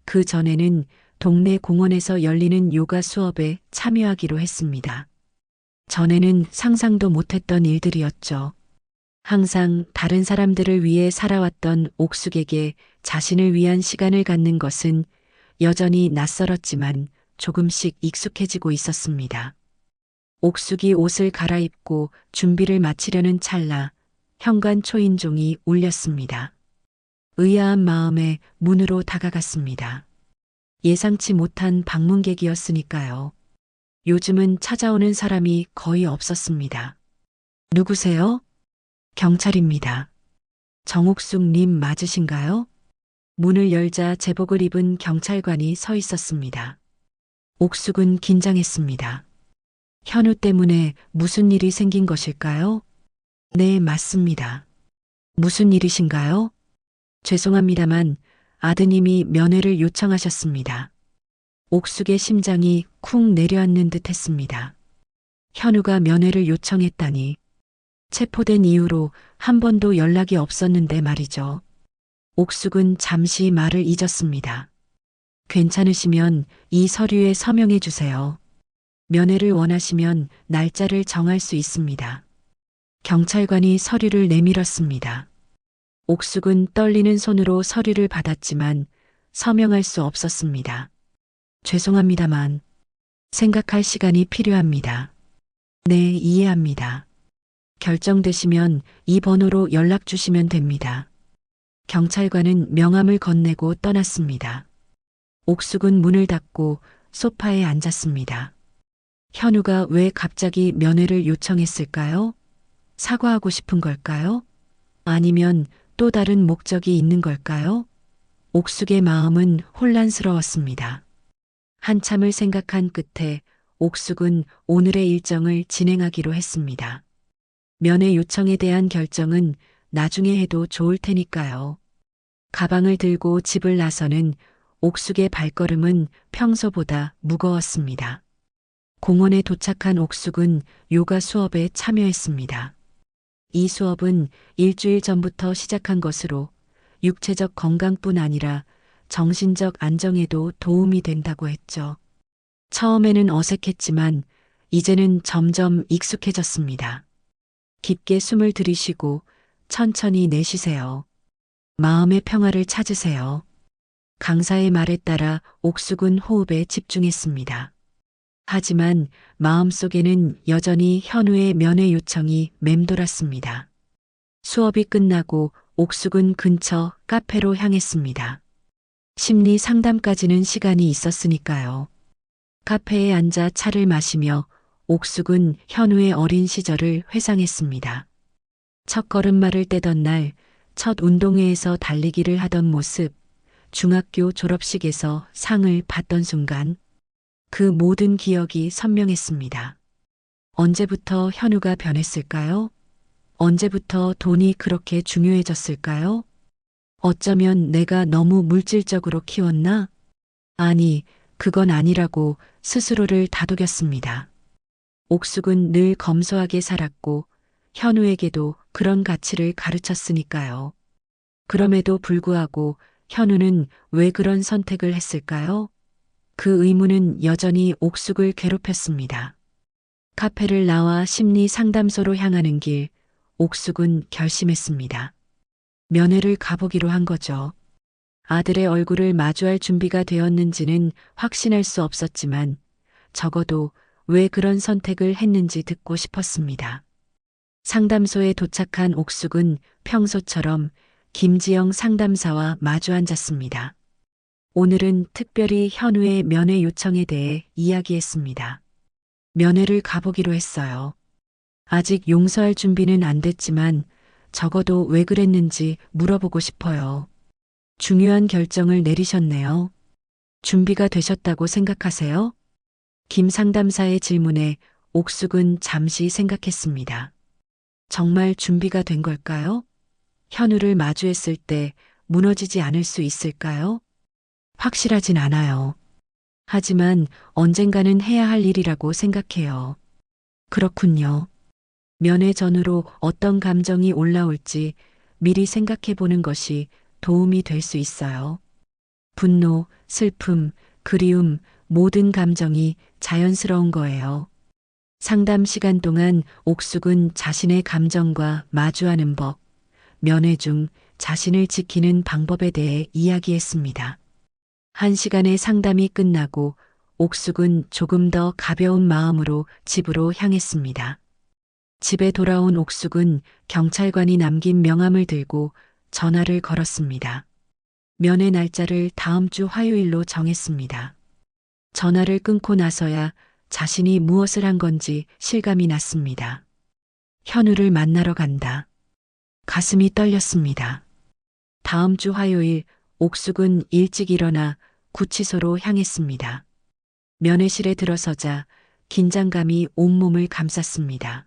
그 전에는 동네 공원에서 열리는 요가 수업에 참여하기로 했습니다. 전에는 상상도 못했던 일들이었죠. 항상 다른 사람들을 위해 살아왔던 옥숙에게 자신을 위한 시간을 갖는 것은 여전히 낯설었지만 조금씩 익숙해지고 있었습니다. 옥숙이 옷을 갈아입고 준비를 마치려는 찰나 현관 초인종이 울렸습니다. 의아한 마음에 문으로 다가갔습니다. 예상치 못한 방문객이었으니까요. 요즘은 찾아오는 사람이 거의 없었습니다. 누구세요? 경찰입니다. 정옥숙님 맞으신가요? 문을 열자 제복을 입은 경찰관이 서 있었습니다. 옥숙은 긴장했습니다. 현우 때문에 무슨 일이 생긴 것일까요? 네, 맞습니다. 무슨 일이신가요? 죄송합니다만 아드님이 면회를 요청하셨습니다. 옥숙의 심장이 쿵 내려앉는 듯 했습니다. 현우가 면회를 요청했다니. 체포된 이후로 한 번도 연락이 없었는데 말이죠. 옥숙은 잠시 말을 잊었습니다. 괜찮으시면 이 서류에 서명해 주세요. 면회를 원하시면 날짜를 정할 수 있습니다. 경찰관이 서류를 내밀었습니다. 옥숙은 떨리는 손으로 서류를 받았지만 서명할 수 없었습니다. 죄송합니다만 생각할 시간이 필요합니다. 네, 이해합니다. 결정되시면 이 번호로 연락 주시면 됩니다. 경찰관은 명함을 건네고 떠났습니다. 옥숙은 문을 닫고 소파에 앉았습니다. 현우가 왜 갑자기 면회를 요청했을까요? 사과하고 싶은 걸까요? 아니면 또 다른 목적이 있는 걸까요? 옥숙의 마음은 혼란스러웠습니다. 한참을 생각한 끝에 옥숙은 오늘의 일정을 진행하기로 했습니다. 면회 요청에 대한 결정은 나중에 해도 좋을 테니까요. 가방을 들고 집을 나서는 옥숙의 발걸음은 평소보다 무거웠습니다. 공원에 도착한 옥숙은 요가 수업에 참여했습니다. 이 수업은 일주일 전부터 시작한 것으로 육체적 건강뿐 아니라 정신적 안정에도 도움이 된다고 했죠. 처음에는 어색했지만 이제는 점점 익숙해졌습니다. 깊게 숨을 들이쉬고 천천히 내쉬세요. 마음의 평화를 찾으세요. 강사의 말에 따라 옥숙은 호흡에 집중했습니다. 하지만 마음속에는 여전히 현우의 면회 요청이 맴돌았습니다. 수업이 끝나고 옥숙은 근처 카페로 향했습니다. 심리 상담까지는 시간이 있었으니까요. 카페에 앉아 차를 마시며 옥숙은 현우의 어린 시절을 회상했습니다. 첫 걸음마를 떼던 날, 첫 운동회에서 달리기를 하던 모습, 중학교 졸업식에서 상을 받던 순간, 그 모든 기억이 선명했습니다. 언제부터 현우가 변했을까요? 언제부터 돈이 그렇게 중요해졌을까요? 어쩌면 내가 너무 물질적으로 키웠나? 아니, 그건 아니라고 스스로를 다독였습니다. 옥숙은 늘 검소하게 살았고 현우에게도 그런 가치를 가르쳤으니까요. 그럼에도 불구하고 현우는 왜 그런 선택을 했을까요? 그 의문은 여전히 옥숙을 괴롭혔습니다. 카페를 나와 심리 상담소로 향하는 길, 옥숙은 결심했습니다. 면회를 가보기로 한 거죠. 아들의 얼굴을 마주할 준비가 되었는지는 확신할 수 없었지만 적어도 왜 그런 선택을 했는지 듣고 싶었습니다. 상담소에 도착한 옥숙은 평소처럼 김지영 상담사와 마주 앉았습니다. 오늘은 특별히 현우의 면회 요청에 대해 이야기했습니다. 면회를 가보기로 했어요. 아직 용서할 준비는 안 됐지만 적어도 왜 그랬는지 물어보고 싶어요. 중요한 결정을 내리셨네요. 준비가 되셨다고 생각하세요? 김 상담사의 질문에 옥숙은 잠시 생각했습니다. 정말 준비가 된 걸까요? 현우를 마주했을 때 무너지지 않을 수 있을까요? 확실하진 않아요. 하지만 언젠가는 해야 할 일이라고 생각해요. 그렇군요. 면회 전후로 어떤 감정이 올라올지 미리 생각해 보는 것이 도움이 될 수 있어요. 분노, 슬픔, 그리움, 모든 감정이 자연스러운 거예요. 상담 시간 동안 옥숙은 자신의 감정과 마주하는 법, 면회 중 자신을 지키는 방법에 대해 이야기했습니다. 1시간의 상담이 끝나고 옥숙은 조금 더 가벼운 마음으로 집으로 향했습니다. 집에 돌아온 옥숙은 경찰관이 남긴 명함을 들고 전화를 걸었습니다. 면회 날짜를 다음 주 화요일로 정했습니다. 전화를 끊고 나서야 자신이 무엇을 한 건지 실감이 났습니다. 현우를 만나러 간다. 가슴이 떨렸습니다. 다음 주 화요일 옥숙은 일찍 일어나 구치소로 향했습니다. 면회실에 들어서자 긴장감이 온몸을 감쌌습니다.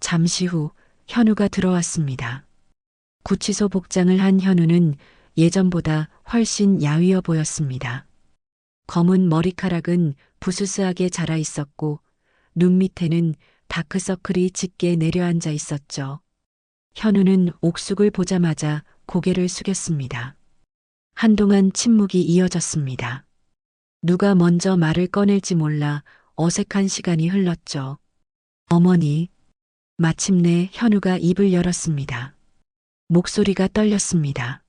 잠시 후 현우가 들어왔습니다. 구치소 복장을 한 현우는 예전보다 훨씬 야위어 보였습니다. 검은 머리카락은 부스스하게 자라 있었고 눈 밑에는 다크서클이 짙게 내려앉아 있었죠. 현우는 옥숙을 보자마자 고개를 숙였습니다. 한동안 침묵이 이어졌습니다. 누가 먼저 말을 꺼낼지 몰라 어색한 시간이 흘렀죠. 어머니. 마침내 현우가 입을 열었습니다. 목소리가 떨렸습니다.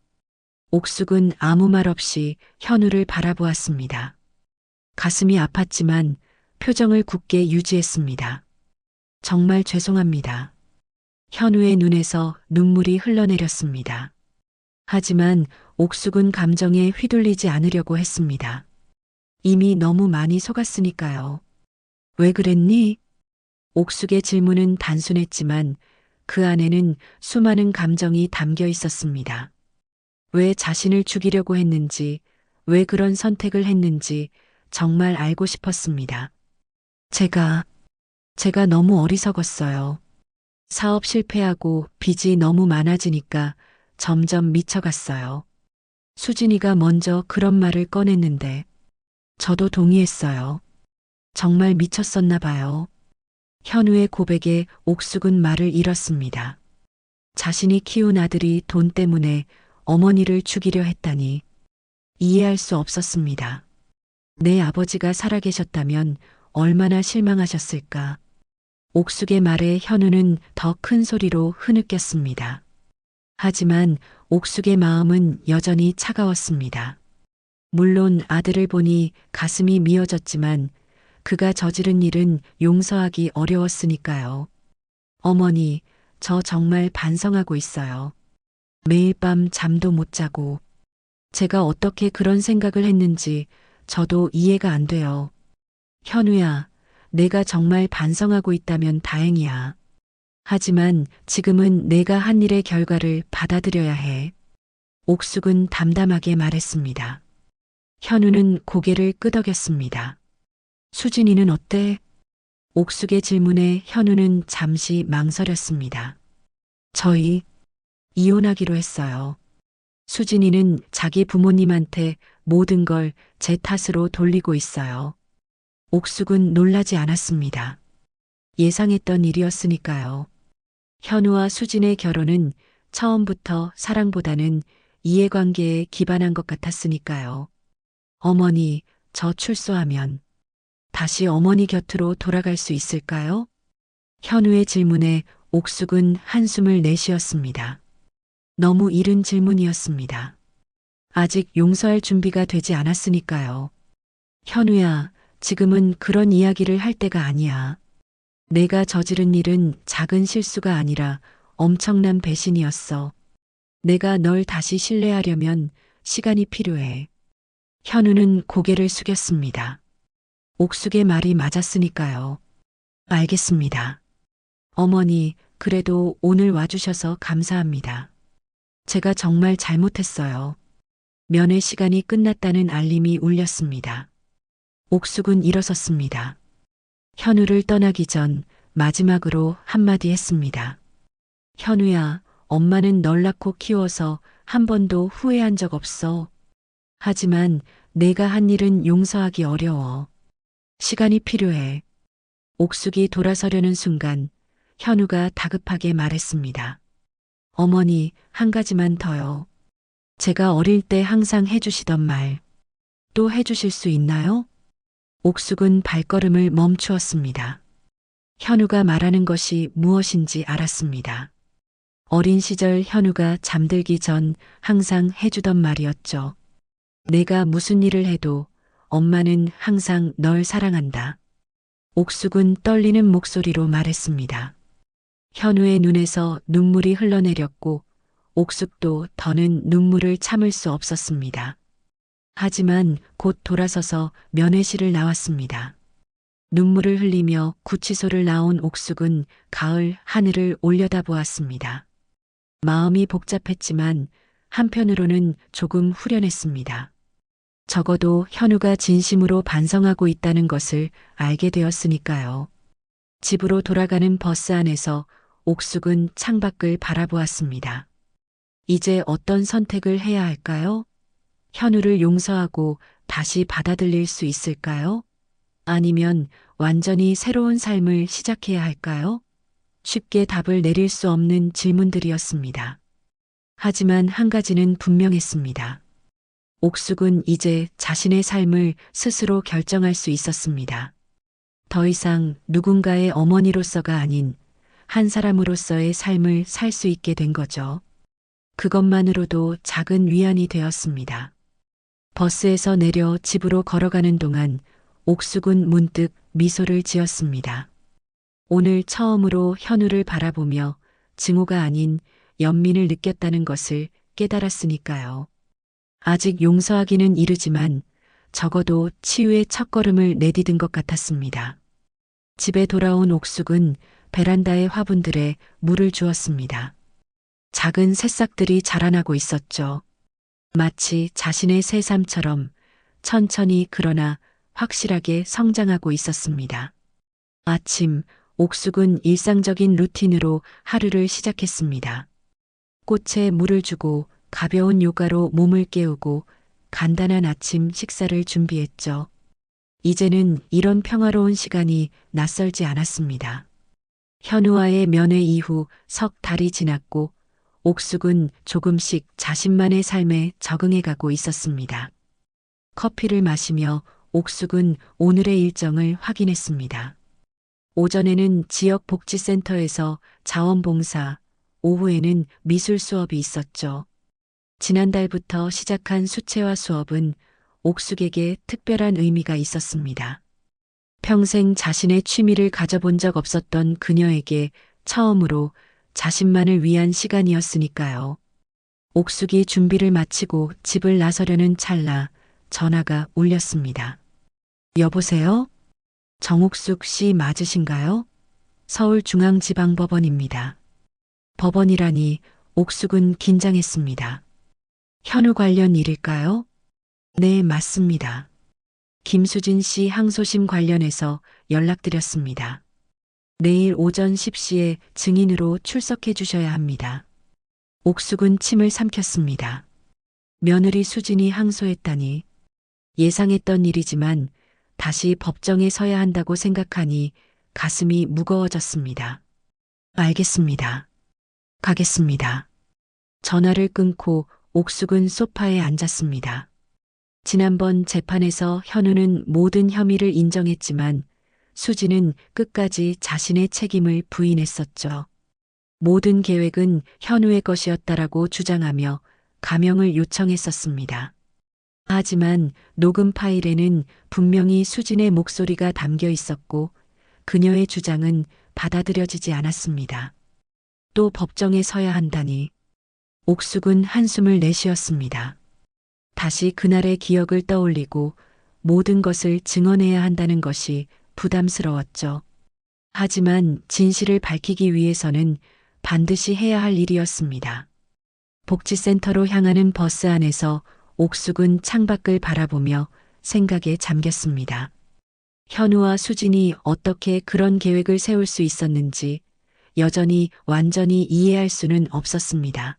옥숙은 아무 말 없이 현우를 바라보았습니다. 가슴이 아팠지만 표정을 굳게 유지했습니다. 정말 죄송합니다. 현우의 눈에서 눈물이 흘러내렸습니다. 하지만 옥숙은 감정에 휘둘리지 않으려고 했습니다. 이미 너무 많이 속았으니까요. 왜 그랬니? 옥숙의 질문은 단순했지만 그 안에는 수많은 감정이 담겨 있었습니다. 왜 자신을 죽이려고 했는지, 왜 그런 선택을 했는지 정말 알고 싶었습니다. 제가 너무 어리석었어요. 사업 실패하고 빚이 너무 많아지니까 점점 미쳐갔어요. 수진이가 먼저 그런 말을 꺼냈는데 저도 동의했어요. 정말 미쳤었나 봐요. 현우의 고백에 옥숙은 말을 잃었습니다. 자신이 키운 아들이 돈 때문에 어머니를 죽이려 했다니 이해할 수 없었습니다. 내 아버지가 살아계셨다면 얼마나 실망하셨을까. 옥숙의 말에 현우는 더 큰 소리로 흐느꼈습니다. 하지만 옥숙의 마음은 여전히 차가웠습니다. 물론 아들을 보니 가슴이 미어졌지만 그가 저지른 일은 용서하기 어려웠으니까요. 어머니, 저 정말 반성하고 있어요. 매일 밤 잠도 못 자고 제가 어떻게 그런 생각을 했는지 저도 이해가 안 돼요. 현우야, 내가 정말 반성하고 있다면 다행이야. 하지만 지금은 내가 한 일의 결과를 받아들여야 해. 옥숙은 담담하게 말했습니다. 현우는 고개를 끄덕였습니다. 수진이는 어때? 옥숙의 질문에 현우는 잠시 망설였습니다. 저희 이혼하기로 했어요. 수진이는 자기 부모님한테 모든 걸 제 탓으로 돌리고 있어요. 옥숙은 놀라지 않았습니다. 예상했던 일이었으니까요. 현우와 수진의 결혼은 처음부터 사랑보다는 이해관계에 기반한 것 같았으니까요. 어머니, 저 출소하면 다시 어머니 곁으로 돌아갈 수 있을까요? 현우의 질문에 옥숙은 한숨을 내쉬었습니다. 너무 이른 질문이었습니다. 아직 용서할 준비가 되지 않았으니까요. 현우야, 지금은 그런 이야기를 할 때가 아니야. 내가 저지른 일은 작은 실수가 아니라 엄청난 배신이었어. 내가 널 다시 신뢰하려면 시간이 필요해. 현우는 고개를 숙였습니다. 옥숙의 말이 맞았으니까요. 알겠습니다. 어머니, 그래도 오늘 와주셔서 감사합니다. 제가 정말 잘못했어요. 면회 시간이 끝났다는 알림이 울렸습니다. 옥숙은 일어섰습니다. 현우를 떠나기 전 마지막으로 한마디 했습니다. 현우야, 엄마는 널 낳고 키워서 한 번도 후회한 적 없어. 하지만 내가 한 일은 용서하기 어려워. 시간이 필요해. 옥숙이 돌아서려는 순간 현우가 다급하게 말했습니다. 어머니, 한 가지만 더요. 제가 어릴 때 항상 해주시던 말, 또 해주실 수 있나요? 옥숙은 발걸음을 멈추었습니다. 현우가 말하는 것이 무엇인지 알았습니다. 어린 시절 현우가 잠들기 전 항상 해주던 말이었죠. 내가 무슨 일을 해도 엄마는 항상 널 사랑한다. 옥숙은 떨리는 목소리로 말했습니다. 현우의 눈에서 눈물이 흘러내렸고 옥숙도 더는 눈물을 참을 수 없었습니다. 하지만 곧 돌아서서 면회실을 나왔습니다. 눈물을 흘리며 구치소를 나온 옥숙은 가을 하늘을 올려다보았습니다. 마음이 복잡했지만 한편으로는 조금 후련했습니다. 적어도 현우가 진심으로 반성하고 있다는 것을 알게 되었으니까요. 집으로 돌아가는 버스 안에서 옥숙은 창밖을 바라보았습니다. 이제 어떤 선택을 해야 할까요? 현우를 용서하고 다시 받아들일 수 있을까요? 아니면 완전히 새로운 삶을 시작해야 할까요? 쉽게 답을 내릴 수 없는 질문들이었습니다. 하지만 한 가지는 분명했습니다. 옥숙은 이제 자신의 삶을 스스로 결정할 수 있었습니다. 더 이상 누군가의 어머니로서가 아닌 한 사람으로서의 삶을 살 수 있게 된 거죠. 그것만으로도 작은 위안이 되었습니다. 버스에서 내려 집으로 걸어가는 동안 옥숙은 문득 미소를 지었습니다. 오늘 처음으로 현우를 바라보며 증오가 아닌 연민을 느꼈다는 것을 깨달았으니까요. 아직 용서하기는 이르지만 적어도 치유의 첫걸음을 내디딘 것 같았습니다. 집에 돌아온 옥숙은 베란다의 화분들에 물을 주었습니다. 작은 새싹들이 자라나고 있었죠. 마치 자신의 새삼처럼 천천히 그러나 확실하게 성장하고 있었습니다. 아침, 옥숙은 일상적인 루틴으로 하루를 시작했습니다. 꽃에 물을 주고 가벼운 요가로 몸을 깨우고 간단한 아침 식사를 준비했죠. 이제는 이런 평화로운 시간이 낯설지 않았습니다. 현우와의 면회 이후 석 달이 지났고 옥숙은 조금씩 자신만의 삶에 적응해가고 있었습니다. 커피를 마시며 옥숙은 오늘의 일정을 확인했습니다. 오전에는 지역 복지센터에서 자원봉사, 오후에는 미술 수업이 있었죠. 지난달부터 시작한 수채화 수업은 옥숙에게 특별한 의미가 있었습니다. 평생 자신의 취미를 가져본 적 없었던 그녀에게 처음으로 자신만을 위한 시간이었으니까요. 옥숙이 준비를 마치고 집을 나서려는 찰나 전화가 울렸습니다. 여보세요? 정옥숙 씨 맞으신가요? 서울중앙지방법원입니다. 법원이라니 옥숙은 긴장했습니다. 현우 관련 일일까요? 네, 맞습니다. 김수진 씨 항소심 관련해서 연락드렸습니다. 내일 오전 10시에 증인으로 출석해 주셔야 합니다. 옥숙은 침을 삼켰습니다. 며느리 수진이 항소했다니 예상했던 일이지만 다시 법정에 서야 한다고 생각하니 가슴이 무거워졌습니다. 알겠습니다. 가겠습니다. 전화를 끊고 옥숙은 소파에 앉았습니다. 지난번 재판에서 현우는 모든 혐의를 인정했지만 수지는 끝까지 자신의 책임을 부인했었죠. 모든 계획은 현우의 것이었다라고 주장하며 감형을 요청했었습니다. 하지만 녹음 파일에는 분명히 수진의 목소리가 담겨 있었고 그녀의 주장은 받아들여지지 않았습니다. 또 법정에 서야 한다니. 옥숙은 한숨을 내쉬었습니다. 다시 그날의 기억을 떠올리고 모든 것을 증언해야 한다는 것이 부담스러웠죠. 하지만 진실을 밝히기 위해서는 반드시 해야 할 일이었습니다. 복지센터로 향하는 버스 안에서 옥숙은 창밖을 바라보며 생각에 잠겼습니다. 현우와 수진이 어떻게 그런 계획을 세울 수 있었는지 여전히 완전히 이해할 수는 없었습니다.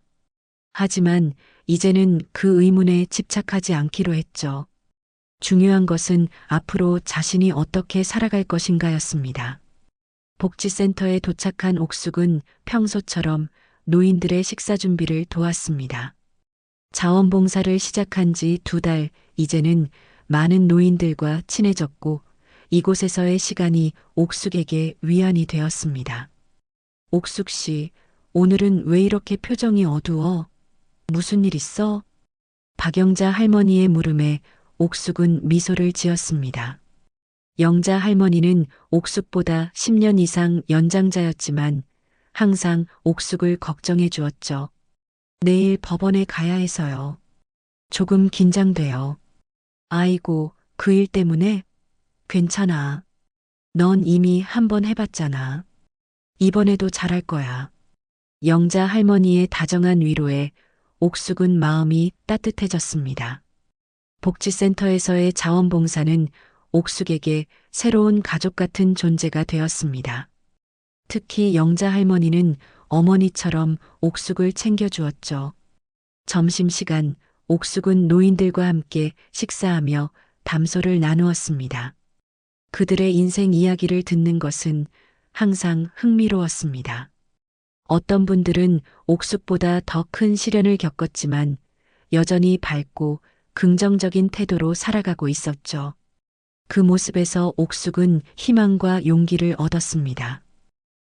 하지만 이제는 그 의문에 집착하지 않기로 했죠. 중요한 것은 앞으로 자신이 어떻게 살아갈 것인가였습니다. 복지센터에 도착한 옥숙은 평소처럼 노인들의 식사 준비를 도왔습니다. 자원봉사를 시작한 지 2달, 이제는 많은 노인들과 친해졌고 이곳에서의 시간이 옥숙에게 위안이 되었습니다. 옥숙 씨, 오늘은 왜 이렇게 표정이 어두워? 무슨 일 있어? 박영자 할머니의 물음에 옥숙은 미소를 지었습니다. 영자 할머니는 옥숙보다 10년 이상 연장자였지만 항상 옥숙을 걱정해 주었죠. 내일 법원에 가야 해서요. 조금 긴장돼요. 아이고, 그 일 때문에? 괜찮아. 넌 이미 한 번 해봤잖아. 이번에도 잘할 거야. 영자 할머니의 다정한 위로에 옥숙은 마음이 따뜻해졌습니다. 복지센터에서의 자원봉사는 옥숙에게 새로운 가족 같은 존재가 되었습니다. 특히 영자 할머니는 어머니처럼 옥숙을 챙겨주었죠. 점심시간 옥숙은 노인들과 함께 식사하며 담소를 나누었습니다. 그들의 인생 이야기를 듣는 것은 항상 흥미로웠습니다. 어떤 분들은 옥숙보다 더 큰 시련을 겪었지만 여전히 밝고 긍정적인 태도로 살아가고 있었죠. 그 모습에서 옥숙은 희망과 용기를 얻었습니다.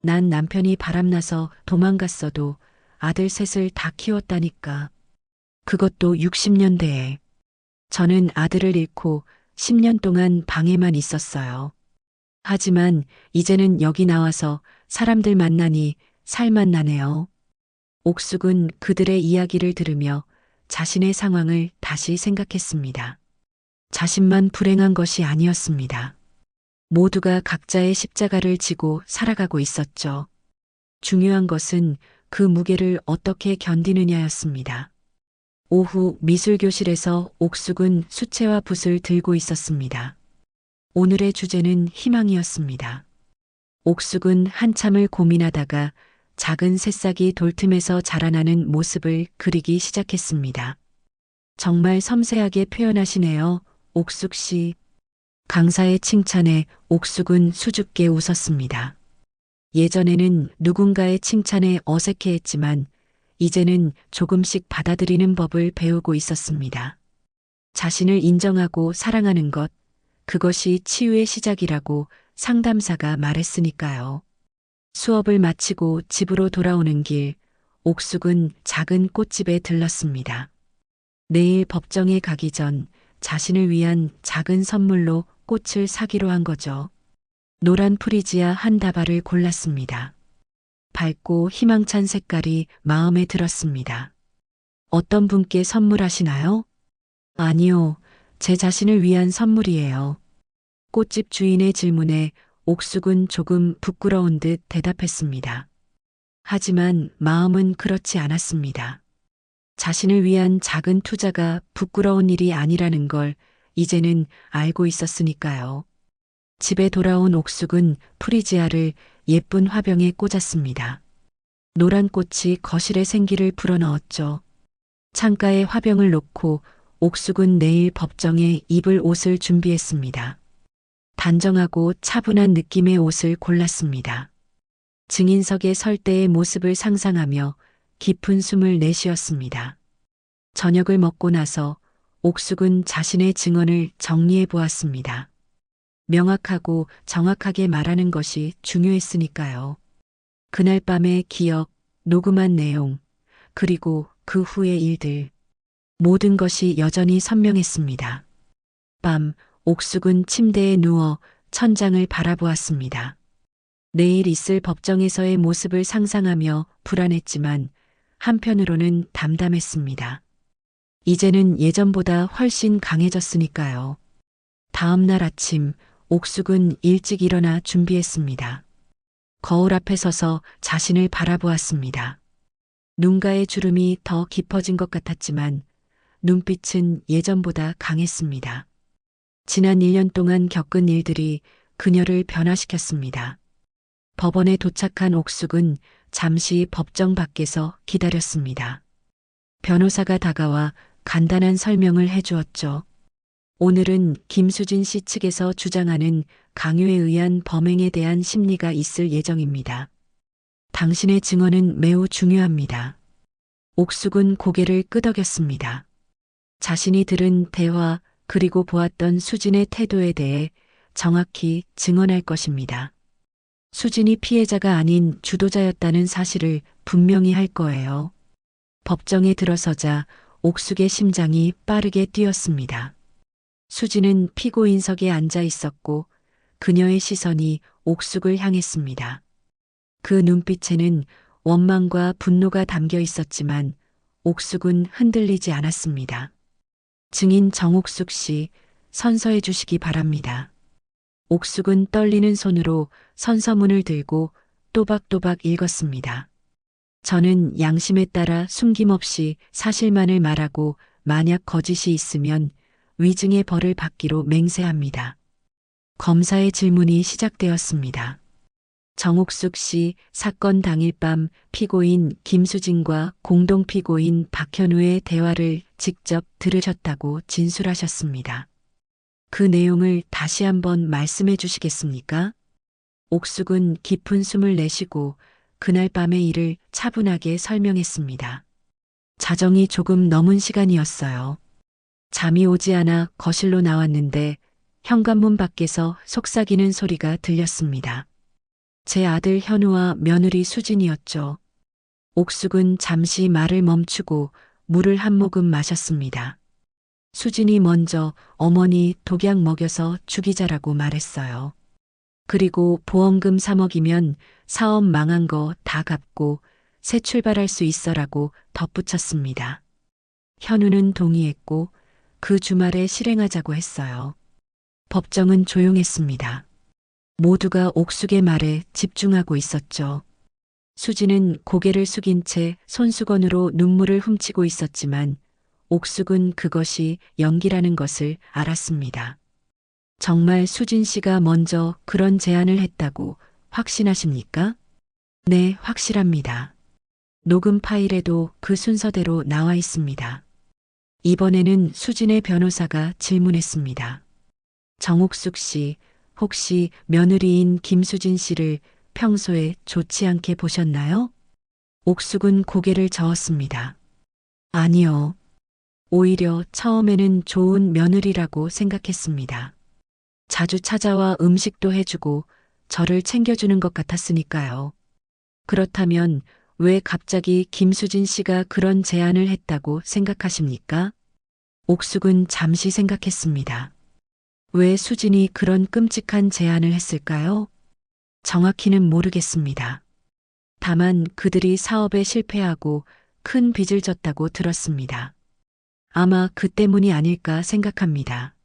난 남편이 바람나서 도망갔어도 아들 셋을 다 키웠다니까. 그것도 60년대에. 저는 아들을 잃고 10년 동안 방에만 있었어요. 하지만 이제는 여기 나와서 사람들 만나니 살만 나네요. 옥숙은 그들의 이야기를 들으며 자신의 상황을 다시 생각했습니다. 자신만 불행한 것이 아니었습니다. 모두가 각자의 십자가를 지고 살아가고 있었죠. 중요한 것은 그 무게를 어떻게 견디느냐였습니다. 오후 미술교실에서 옥숙은 수채화 붓을 들고 있었습니다. 오늘의 주제는 희망이었습니다. 옥숙은 한참을 고민하다가 작은 새싹이 돌틈에서 자라나는 모습을 그리기 시작했습니다. 정말 섬세하게 표현하시네요, 옥숙 씨. 강사의 칭찬에 옥숙은 수줍게 웃었습니다. 예전에는 누군가의 칭찬에 어색해했지만 이제는 조금씩 받아들이는 법을 배우고 있었습니다. 자신을 인정하고 사랑하는 것, 그것이 치유의 시작이라고 상담사가 말했으니까요. 수업을 마치고 집으로 돌아오는 길, 옥숙은 작은 꽃집에 들렀습니다. 내일 법정에 가기 전 자신을 위한 작은 선물로 꽃을 사기로 한 거죠. 노란 프리지아 한 다발을 골랐습니다. 밝고 희망찬 색깔이 마음에 들었습니다. 어떤 분께 선물하시나요? 아니요, 제 자신을 위한 선물이에요. 꽃집 주인의 질문에 옥숙은 조금 부끄러운 듯 대답했습니다. 하지만 마음은 그렇지 않았습니다. 자신을 위한 작은 투자가 부끄러운 일이 아니라는 걸 이제는 알고 있었으니까요. 집에 돌아온 옥숙은 프리지아를 예쁜 화병에 꽂았습니다. 노란 꽃이 거실에 생기를 불어넣었죠. 창가에 화병을 놓고 옥숙은 내일 법정에 입을 옷을 준비했습니다. 단정하고 차분한 느낌의 옷을 골랐습니다. 증인석에 설 때의 모습을 상상하며 깊은 숨을 내쉬었습니다. 저녁을 먹고 나서 옥숙은 자신의 증언을 정리해 보았습니다. 명확하고 정확하게 말하는 것이 중요했으니까요. 그날 밤의 기억, 녹음한 내용, 그리고 그 후의 일들. 모든 것이 여전히 선명했습니다. 밤, 옥숙은 침대에 누워 천장을 바라보았습니다. 내일 있을 법정에서의 모습을 상상하며 불안했지만 한편으로는 담담했습니다. 이제는 예전보다 훨씬 강해졌으니까요. 다음 날 아침, 옥숙은 일찍 일어나 준비했습니다. 거울 앞에 서서 자신을 바라보았습니다. 눈가의 주름이 더 깊어진 것 같았지만 눈빛은 예전보다 강했습니다. 지난 1년 동안 겪은 일들이 그녀를 변화시켰습니다. 법원에 도착한 옥숙은 잠시 법정 밖에서 기다렸습니다. 변호사가 다가와 간단한 설명을 해주었죠. 오늘은 김수진 씨 측에서 주장하는 강요에 의한 범행에 대한 심리가 있을 예정입니다. 당신의 증언은 매우 중요합니다. 옥숙은 고개를 끄덕였습니다. 자신이 들은 대화 그리고 보았던 수진의 태도에 대해 정확히 증언할 것입니다. 수진이 피해자가 아닌 주도자였다는 사실을 분명히 할 거예요. 법정에 들어서자 옥숙의 심장이 빠르게 뛰었습니다. 수진은 피고인석에 앉아 있었고 그녀의 시선이 옥숙을 향했습니다. 그 눈빛에는 원망과 분노가 담겨 있었지만 옥숙은 흔들리지 않았습니다. 증인 정옥숙 씨, 선서해 주시기 바랍니다. 옥숙은 떨리는 손으로 선서문을 들고 또박또박 읽었습니다. 저는 양심에 따라 숨김없이 사실만을 말하고 만약 거짓이 있으면 위증의 벌을 받기로 맹세합니다. 검사의 질문이 시작되었습니다. 정옥숙 씨, 사건 당일 밤 피고인 김수진과 공동 피고인 박현우의 대화를 직접 들으셨다고 진술하셨습니다. 그 내용을 다시 한번 말씀해 주시겠습니까? 옥숙은 깊은 숨을 내쉬고 그날 밤의 일을 차분하게 설명했습니다. 자정이 조금 넘은 시간이었어요. 잠이 오지 않아 거실로 나왔는데 현관문 밖에서 속삭이는 소리가 들렸습니다. 제 아들 현우와 며느리 수진이었죠. 옥숙은 잠시 말을 멈추고 물을 한 모금 마셨습니다. 수진이 먼저 어머니 독약 먹여서 죽이자라고 말했어요. 그리고 보험금 3억이면 사업 망한 거 다 갚고 새 출발할 수 있어라고 덧붙였습니다. 현우는 동의했고 그 주말에 실행하자고 했어요. 법정은 조용했습니다. 모두가 옥숙의 말에 집중하고 있었죠. 수지는 고개를 숙인 채 손수건으로 눈물을 훔치고 있었지만 옥숙은 그것이 연기라는 것을 알았습니다. 정말 수진 씨가 먼저 그런 제안을 했다고 확신하십니까? 네, 확실합니다. 녹음 파일에도 그 순서대로 나와 있습니다. 이번에는 수진의 변호사가 질문했습니다. 정옥숙 씨, 혹시 며느리인 김수진 씨를 평소에 좋지 않게 보셨나요? 옥숙은 고개를 저었습니다. 아니요. 오히려 처음에는 좋은 며느리라고 생각했습니다. 자주 찾아와 음식도 해주고 저를 챙겨주는 것 같았으니까요. 그렇다면 왜 갑자기 김수진 씨가 그런 제안을 했다고 생각하십니까? 옥숙은 잠시 생각했습니다. 왜 수진이 그런 끔찍한 제안을 했을까요? 정확히는 모르겠습니다. 다만 그들이 사업에 실패하고 큰 빚을 졌다고 들었습니다. 아마 그 때문이 아닐까 생각합니다.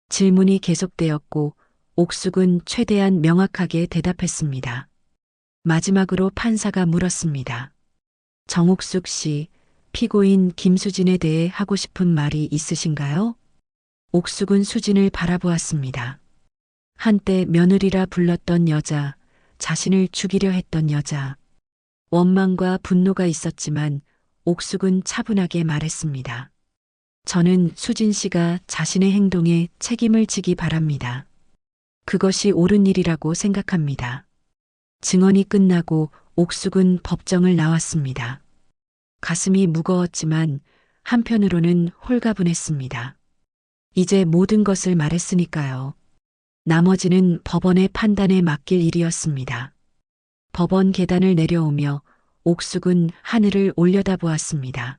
질문이 계속되었고 옥숙은 최대한 명확하게 대답했습니다. 마지막으로 판사가 물었습니다. 정옥숙 씨, 피고인 김수진에 대해 하고 싶은 말이 있으신가요? 옥숙은 수진을 바라보았습니다. 한때 며느리라 불렀던 여자, 자신을 죽이려 했던 여자. 원망과 분노가 있었지만 옥숙은 차분하게 말했습니다. 저는 수진 씨가 자신의 행동에 책임을 지기 바랍니다. 그것이 옳은 일이라고 생각합니다. 증언이 끝나고 옥숙은 법정을 나왔습니다. 가슴이 무거웠지만 한편으로는 홀가분했습니다. 이제 모든 것을 말했으니까요. 나머지는 법원의 판단에 맡길 일이었습니다. 법원 계단을 내려오며 옥숙은 하늘을 올려다보았습니다.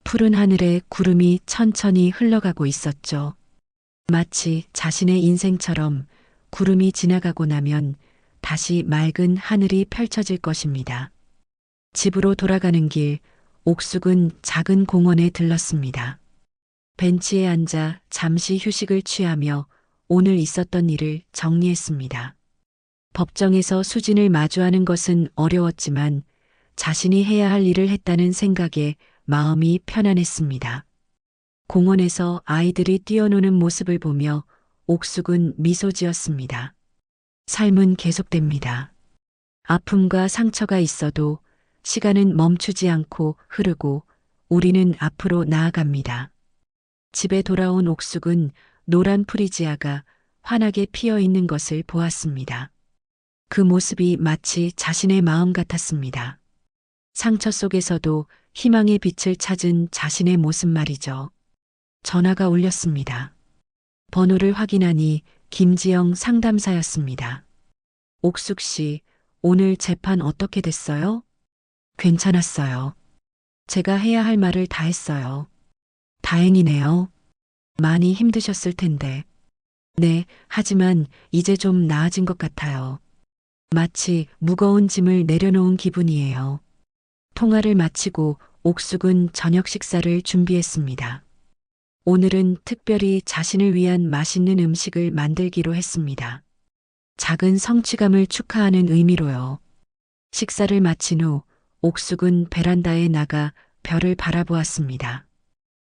푸른 하늘에 구름이 천천히 흘러가고 있었죠. 마치 자신의 인생처럼 구름이 지나가고 나면 다시 맑은 하늘이 펼쳐질 것입니다. 집으로 돌아가는 길, 옥숙은 작은 공원에 들렀습니다. 벤치에 앉아 잠시 휴식을 취하며 오늘 있었던 일을 정리했습니다. 법정에서 수진을 마주하는 것은 어려웠지만 자신이 해야 할 일을 했다는 생각에 마음이 편안했습니다. 공원에서 아이들이 뛰어노는 모습을 보며 옥숙은 미소 지었습니다. 삶은 계속됩니다. 아픔과 상처가 있어도 시간은 멈추지 않고 흐르고 우리는 앞으로 나아갑니다. 집에 돌아온 옥숙은 노란 프리지아가 환하게 피어 있는 것을 보았습니다. 그 모습이 마치 자신의 마음 같았습니다. 상처 속에서도 희망의 빛을 찾은 자신의 모습 말이죠. 전화가 울렸습니다. 번호를 확인하니 김지영 상담사였습니다. 옥숙 씨, 오늘 재판 어떻게 됐어요? 괜찮았어요. 제가 해야 할 말을 다 했어요. 다행이네요. 많이 힘드셨을 텐데. 네, 하지만 이제 좀 나아진 것 같아요. 마치 무거운 짐을 내려놓은 기분이에요. 통화를 마치고 옥숙은 저녁 식사를 준비했습니다. 오늘은 특별히 자신을 위한 맛있는 음식을 만들기로 했습니다. 작은 성취감을 축하하는 의미로요. 식사를 마친 후 옥숙은 베란다에 나가 별을 바라보았습니다.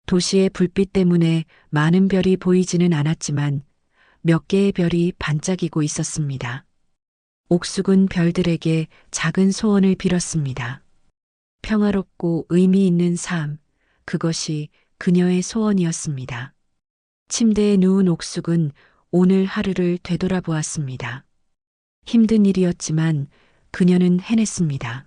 도시의 불빛 때문에 많은 별이 보이지는 않았지만 몇 개의 별이 반짝이고 있었습니다. 옥숙은 별들에게 작은 소원을 빌었습니다. 평화롭고 의미 있는 삶, 그것이 그녀의 소원이었습니다. 침대에 누운 옥숙은 오늘 하루를 되돌아보았습니다. 힘든 일이었지만 그녀는 해냈습니다.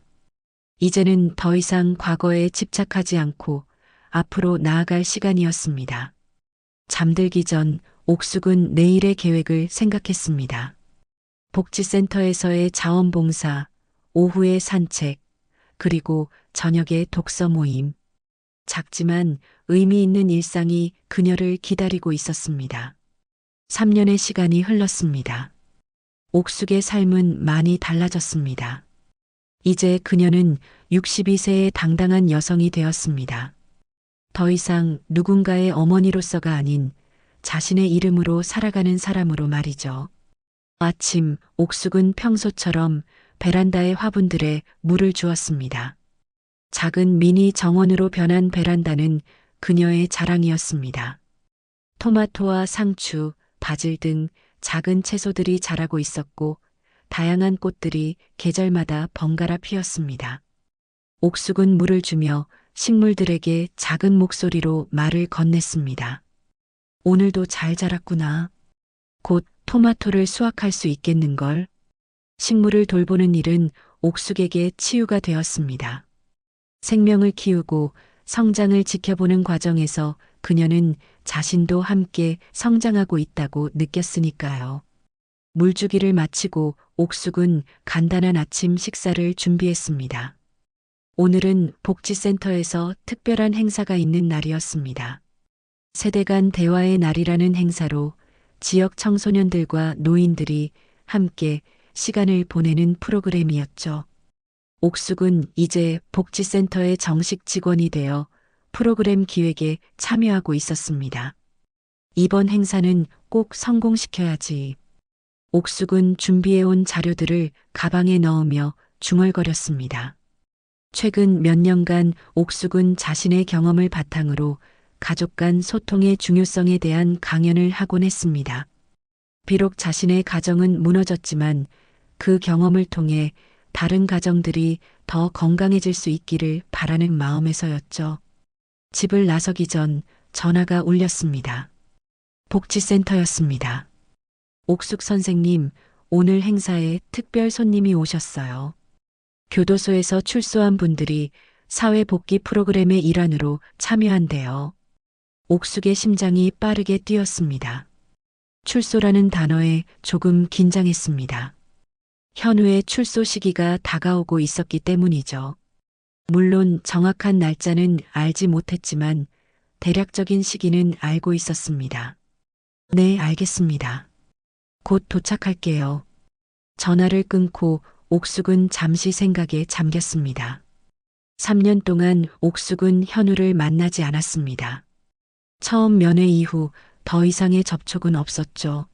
이제는 더 이상 과거에 집착하지 않고 앞으로 나아갈 시간이었습니다. 잠들기 전 옥숙은 내일의 계획을 생각했습니다. 복지센터에서의 자원봉사, 오후의 산책, 그리고 저녁의 독서 모임. 작지만 의미 있는 일상이 그녀를 기다리고 있었습니다. 3년의 시간이 흘렀습니다. 옥숙의 삶은 많이 달라졌습니다. 이제 그녀는 62세의 당당한 여성이 되었습니다. 더 이상 누군가의 어머니로서가 아닌 자신의 이름으로 살아가는 사람으로 말이죠. 아침 옥숙은 평소처럼 베란다의 화분들에 물을 주었습니다. 작은 미니 정원으로 변한 베란다는 그녀의 자랑이었습니다. 토마토와 상추, 바질 등 작은 채소들이 자라고 있었고 다양한 꽃들이 계절마다 번갈아 피었습니다. 옥숙은 물을 주며 식물들에게 작은 목소리로 말을 건넸습니다. 오늘도 잘 자랐구나. 곧 토마토를 수확할 수 있겠는걸. 식물을 돌보는 일은 옥숙에게 치유가 되었습니다. 생명을 키우고 성장을 지켜보는 과정에서 그녀는 자신도 함께 성장하고 있다고 느꼈으니까요. 물주기를 마치고 옥숙은 간단한 아침 식사를 준비했습니다. 오늘은 복지센터에서 특별한 행사가 있는 날이었습니다. 세대 간 대화의 날이라는 행사로 지역 청소년들과 노인들이 함께 시간을 보내는 프로그램이었죠. 옥숙은 이제 복지센터의 정식 직원이 되어 프로그램 기획에 참여하고 있었습니다. 이번 행사는 꼭 성공시켜야지. 옥숙은 준비해온 자료들을 가방에 넣으며 중얼거렸습니다. 최근 몇 년간 옥숙은 자신의 경험을 바탕으로 가족 간 소통의 중요성에 대한 강연을 하곤 했습니다. 비록 자신의 가정은 무너졌지만 그 경험을 통해 다른 가정들이 더 건강해질 수 있기를 바라는 마음에서였죠. 집을 나서기 전 전화가 울렸습니다. 복지센터였습니다. 옥숙 선생님, 오늘 행사에 특별 손님이 오셨어요. 교도소에서 출소한 분들이 사회복귀 프로그램의 일환으로 참여한대요. 옥숙의 심장이 빠르게 뛰었습니다. 출소라는 단어에 조금 긴장했습니다. 현우의 출소 시기가 다가오고 있었기 때문이죠. 물론 정확한 날짜는 알지 못했지만 대략적인 시기는 알고 있었습니다. 네, 알겠습니다. 곧 도착할게요. 전화를 끊고 옥숙은 잠시 생각에 잠겼습니다. 3년 동안 옥숙은 현우를 만나지 않았습니다. 처음 면회 이후 더 이상의 접촉은 없었죠.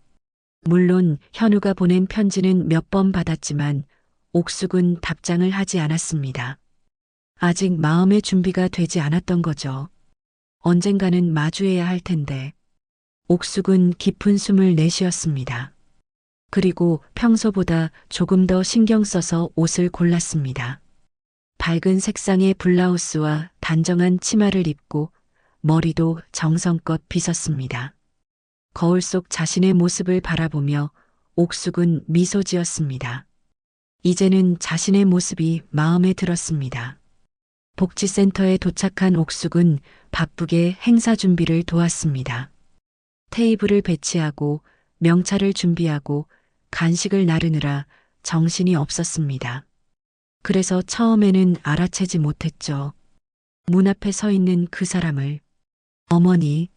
물론 현우가 보낸 편지는 몇 번 받았지만 옥숙은 답장을 하지 않았습니다. 아직 마음의 준비가 되지 않았던 거죠. 언젠가는 마주해야 할 텐데. 옥숙은 깊은 숨을 내쉬었습니다. 그리고 평소보다 조금 더 신경 써서 옷을 골랐습니다. 밝은 색상의 블라우스와 단정한 치마를 입고 머리도 정성껏 빗었습니다. 거울 속 자신의 모습을 바라보며 옥숙은 미소 지었습니다. 이제는 자신의 모습이 마음에 들었습니다. 복지센터에 도착한 옥숙은 바쁘게 행사 준비를 도왔습니다. 테이블을 배치하고 명찰을 준비하고 간식을 나르느라 정신이 없었습니다. 그래서 처음에는 알아채지 못했죠. 문 앞에 서 있는 그 사람을. 어머니.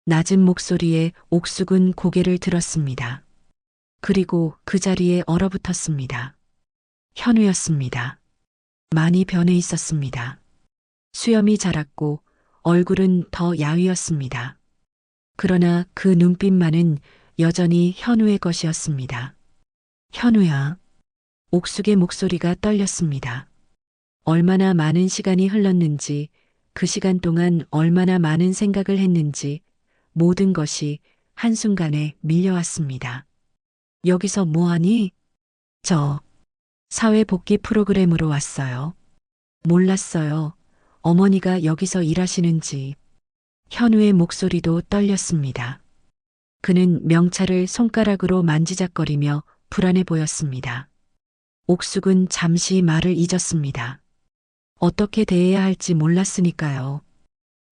낮은 목소리에 옥숙은 고개를 들었습니다. 그리고 그 자리에 얼어붙었습니다. 현우였습니다. 많이 변해 있었습니다. 수염이 자랐고 얼굴은 더 야위었습니다. 그러나 그 눈빛만은 여전히 현우의 것이었습니다. 현우야. 옥숙의 목소리가 떨렸습니다. 얼마나 많은 시간이 흘렀는지, 그 시간 동안 얼마나 많은 생각을 했는지 모든 것이 한순간에 밀려왔습니다. 여기서 뭐하니? 저 사회복지 프로그램으로 왔어요. 몰랐어요. 어머니가 여기서 일하시는지. 현우의 목소리도 떨렸습니다. 그는 명찰을 손가락으로 만지작거리며 불안해 보였습니다. 옥숙은 잠시 말을 잊었습니다. 어떻게 대해야 할지 몰랐으니까요.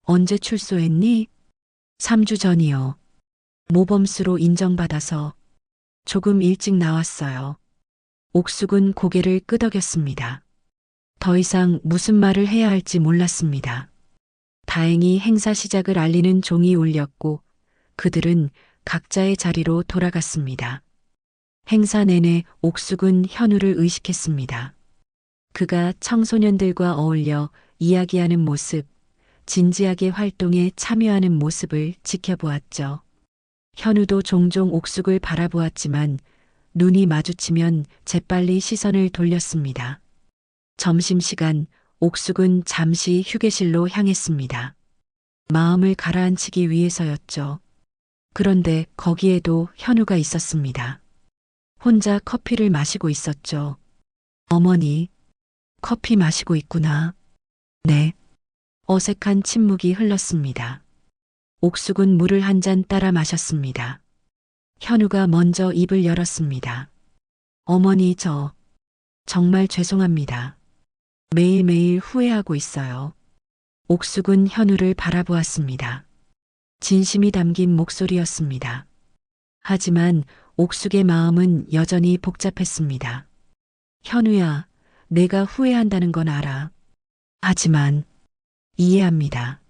언제 출소했니? 3주 전이요. 모범수로 인정받아서 조금 일찍 나왔어요. 옥숙은 고개를 끄덕였습니다. 더 이상 무슨 말을 해야 할지 몰랐습니다. 다행히 행사 시작을 알리는 종이 울렸고 그들은 각자의 자리로 돌아갔습니다. 행사 내내 옥숙은 현우를 의식했습니다. 그가 청소년들과 어울려 이야기하는 모습, 진지하게 활동에 참여하는 모습을 지켜보았죠. 현우도 종종 옥숙을 바라보았지만 눈이 마주치면 재빨리 시선을 돌렸습니다. 점심시간 옥숙은 잠시 휴게실로 향했습니다. 마음을 가라앉히기 위해서였죠. 그런데 거기에도 현우가 있었습니다. 혼자 커피를 마시고 있었죠. 어머니, 커피 마시고 있구나. 네. 어색한 침묵이 흘렀습니다. 옥숙은 물을 한 잔 따라 마셨습니다. 현우가 먼저 입을 열었습니다. 어머니, 저 정말 죄송합니다. 매일매일 후회하고 있어요. 옥숙은 현우를 바라보았습니다. 진심이 담긴 목소리였습니다. 하지만 옥숙의 마음은 여전히 복잡했습니다. 현우야, 내가 후회한다는 건 알아. 하지만 이해합니다.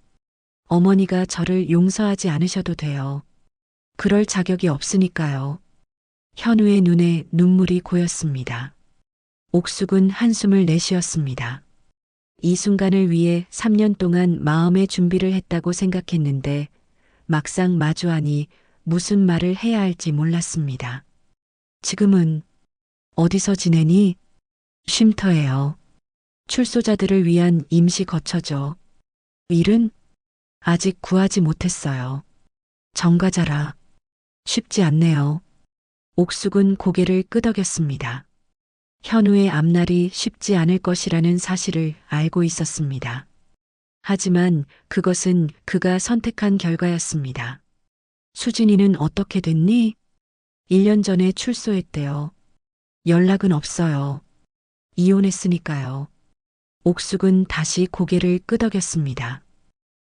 어머니가 저를 용서하지 않으셔도 돼요. 그럴 자격이 없으니까요. 현우의 눈에 눈물이 고였습니다. 옥숙은 한숨을 내쉬었습니다. 이 순간을 위해 3년 동안 마음의 준비를 했다고 생각했는데 막상 마주하니 무슨 말을 해야 할지 몰랐습니다. 지금은 어디서 지내니? 쉼터예요. 출소자들을 위한 임시 거처죠. 일은 아직 구하지 못했어요. 정과자라 쉽지 않네요. 옥숙은 고개를 끄덕였습니다. 현우의 앞날이 쉽지 않을 것이라는 사실을 알고 있었습니다. 하지만 그것은 그가 선택한 결과였습니다. 수진이는 어떻게 됐니? 1년 전에 출소했대요. 연락은 없어요. 이혼했으니까요. 옥숙은 다시 고개를 끄덕였습니다.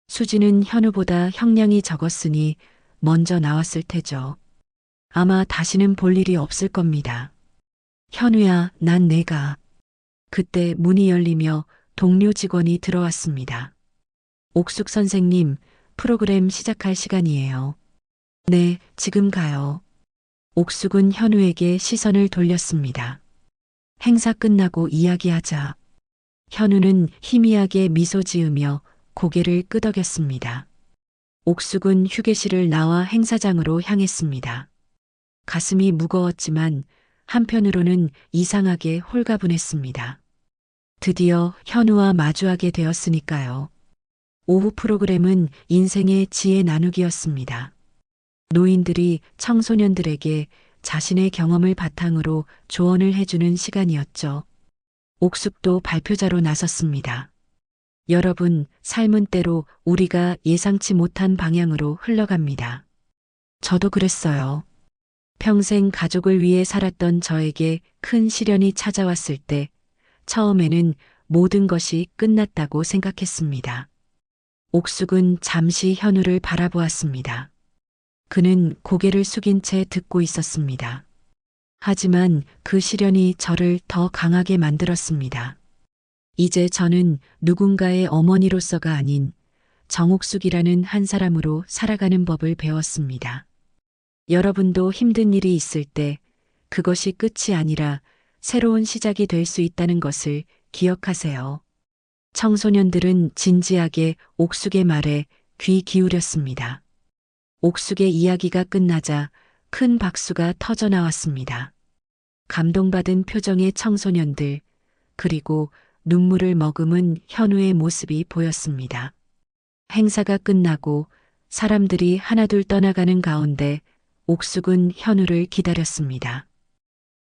수진은 현우보다 형량이 적었으니 먼저 나왔을 테죠. 아마 다시는 볼 일이 없을 겁니다. 현우야, 난 내가. 그때 문이 열리며 동료 직원이 들어왔습니다. 옥숙 선생님, 프로그램 시작할 시간이에요. 네, 지금 가요. 옥숙은 현우에게 시선을 돌렸습니다. 행사 끝나고 이야기하자. 현우는 희미하게 미소 지으며 고개를 끄덕였습니다. 옥숙은 휴게실을 나와 행사장으로 향했습니다. 가슴이 무거웠지만 한편으로는 이상하게 홀가분했습니다. 드디어 현우와 마주하게 되었으니까요. 오후 프로그램은 인생의 지혜 나누기였습니다. 노인들이 청소년들에게 자신의 경험을 바탕으로 조언을 해주는 시간이었죠. 옥숙도 발표자로 나섰습니다. 여러분, 삶은 때로 우리가 예상치 못한 방향으로 흘러갑니다. 저도 그랬어요. 평생 가족을 위해 살았던 저에게 큰 시련이 찾아왔을 때 처음에는 모든 것이 끝났다고 생각했습니다. 옥숙은 잠시 현우를 바라보았습니다. 그는 고개를 숙인 채 듣고 있었습니다. 하지만 그 시련이 저를 더 강하게 만들었습니다. 이제 저는 누군가의 어머니로서가 아닌 정옥숙이라는 한 사람으로 살아가는 법을 배웠습니다. 여러분도 힘든 일이 있을 때 그것이 끝이 아니라 새로운 시작이 될 수 있다는 것을 기억하세요. 청소년들은 진지하게 옥숙의 말에 귀 기울였습니다. 옥숙의 이야기가 끝나자 큰 박수가 터져 나왔습니다. 감동받은 표정의 청소년들, 그리고 눈물을 머금은 현우의 모습이 보였습니다. 행사가 끝나고 사람들이 하나둘 떠나가는 가운데 옥숙은 현우를 기다렸습니다.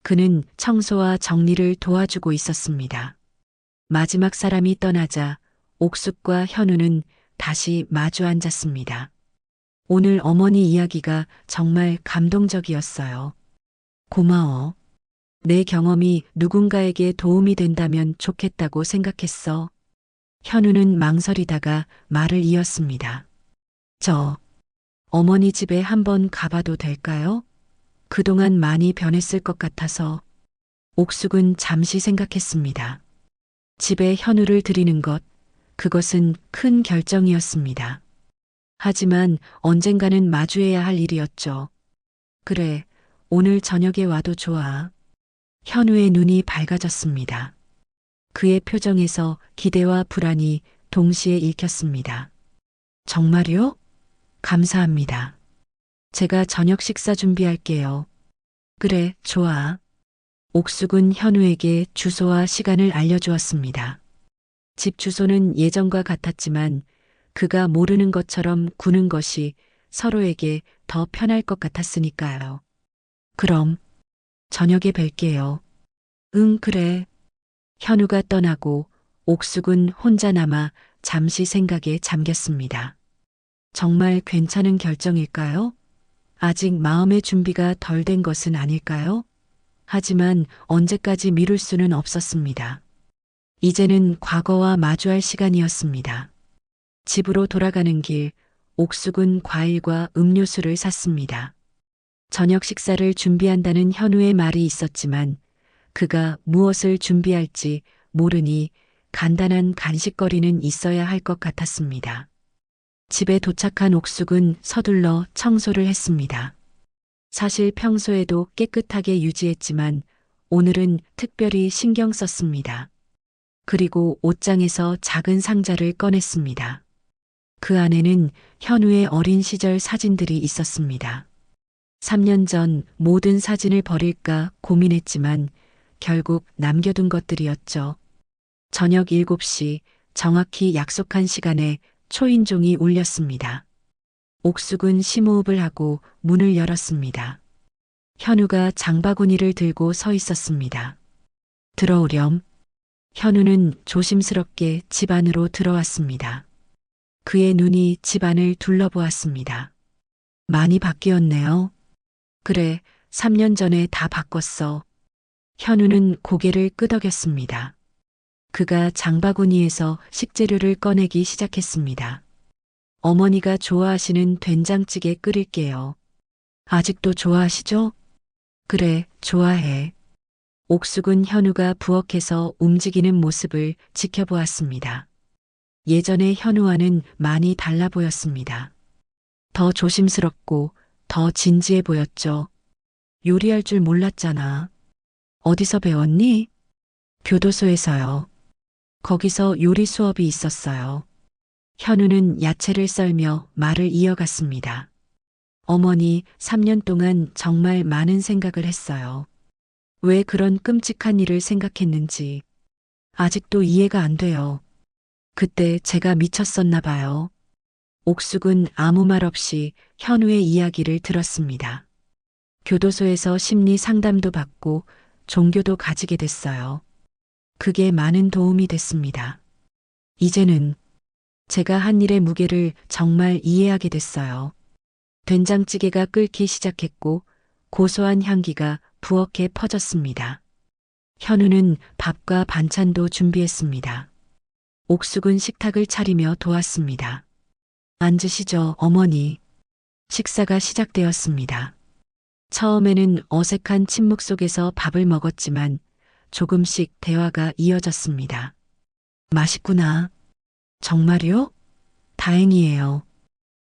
그는 청소와 정리를 도와주고 있었습니다. 마지막 사람이 떠나자 옥숙과 현우는 다시 마주 앉았습니다. 오늘 어머니 이야기가 정말 감동적이었어요. 고마워. 내 경험이 누군가에게 도움이 된다면 좋겠다고 생각했어. 현우는 망설이다가 말을 이었습니다. 저, 어머니 집에 한번 가봐도 될까요? 그동안 많이 변했을 것 같아서. 옥숙은 잠시 생각했습니다. 집에 현우를 들이는 것, 그것은 큰 결정이었습니다. 하지만 언젠가는 마주해야 할 일이었죠. 그래, 오늘 저녁에 와도 좋아. 현우의 눈이 밝아졌습니다. 그의 표정에서 기대와 불안이 동시에 읽혔습니다. 정말요? 감사합니다. 제가 저녁 식사 준비할게요. 그래, 좋아. 옥숙은 현우에게 주소와 시간을 알려주었습니다. 집 주소는 예전과 같았지만 그가 모르는 것처럼 구는 것이 서로에게 더 편할 것 같았으니까요. 그럼 저녁에 뵐게요. 응, 그래. 현우가 떠나고 옥숙은 혼자 남아 잠시 생각에 잠겼습니다. 정말 괜찮은 결정일까요? 아직 마음의 준비가 덜 된 것은 아닐까요? 하지만 언제까지 미룰 수는 없었습니다. 이제는 과거와 마주할 시간이었습니다. 집으로 돌아가는 길, 옥숙은 과일과 음료수를 샀습니다. 저녁 식사를 준비한다는 현우의 말이 있었지만 그가 무엇을 준비할지 모르니 간단한 간식거리는 있어야 할 것 같았습니다. 집에 도착한 옥숙은 서둘러 청소를 했습니다. 사실 평소에도 깨끗하게 유지했지만 오늘은 특별히 신경 썼습니다. 그리고 옷장에서 작은 상자를 꺼냈습니다. 그 안에는 현우의 어린 시절 사진들이 있었습니다. 3년 전 모든 사진을 버릴까 고민했지만 결국 남겨둔 것들이었죠. 저녁 7시 정확히 약속한 시간에 초인종이 울렸습니다. 옥숙은 심호흡을 하고 문을 열었습니다. 현우가 장바구니를 들고 서 있었습니다. 들어오렴. 현우는 조심스럽게 집 안으로 들어왔습니다. 그의 눈이 집 안을 둘러보았습니다. 많이 바뀌었네요. 그래, 3년 전에 다 바꿨어. 현우는 고개를 끄덕였습니다. 그가 장바구니에서 식재료를 꺼내기 시작했습니다. 어머니가 좋아하시는 된장찌개 끓일게요. 아직도 좋아하시죠? 그래, 좋아해. 옥숙은 현우가 부엌에서 움직이는 모습을 지켜보았습니다. 예전의 현우와는 많이 달라 보였습니다. 더 조심스럽고 더 진지해 보였죠. 요리할 줄 몰랐잖아. 어디서 배웠니? 교도소에서요. 거기서 요리 수업이 있었어요. 현우는 야채를 썰며 말을 이어갔습니다. 어머니 3년 동안 정말 많은 생각을 했어요. 왜 그런 끔찍한 일을 생각했는지 아직도 이해가 안 돼요. 그때 제가 미쳤었나 봐요. 옥숙은 아무 말 없이 현우의 이야기를 들었습니다. 교도소에서 심리 상담도 받고 종교도 가지게 됐어요. 그게 많은 도움이 됐습니다. 이제는 제가 한 일의 무게를 정말 이해하게 됐어요. 된장찌개가 끓기 시작했고 고소한 향기가 부엌에 퍼졌습니다. 현우는 밥과 반찬도 준비했습니다. 옥숙은 식탁을 차리며 도왔습니다. 앉으시죠, 어머니. 식사가 시작되었습니다. 처음에는 어색한 침묵 속에서 밥을 먹었지만 조금씩 대화가 이어졌습니다. 맛있구나. 정말요? 다행이에요.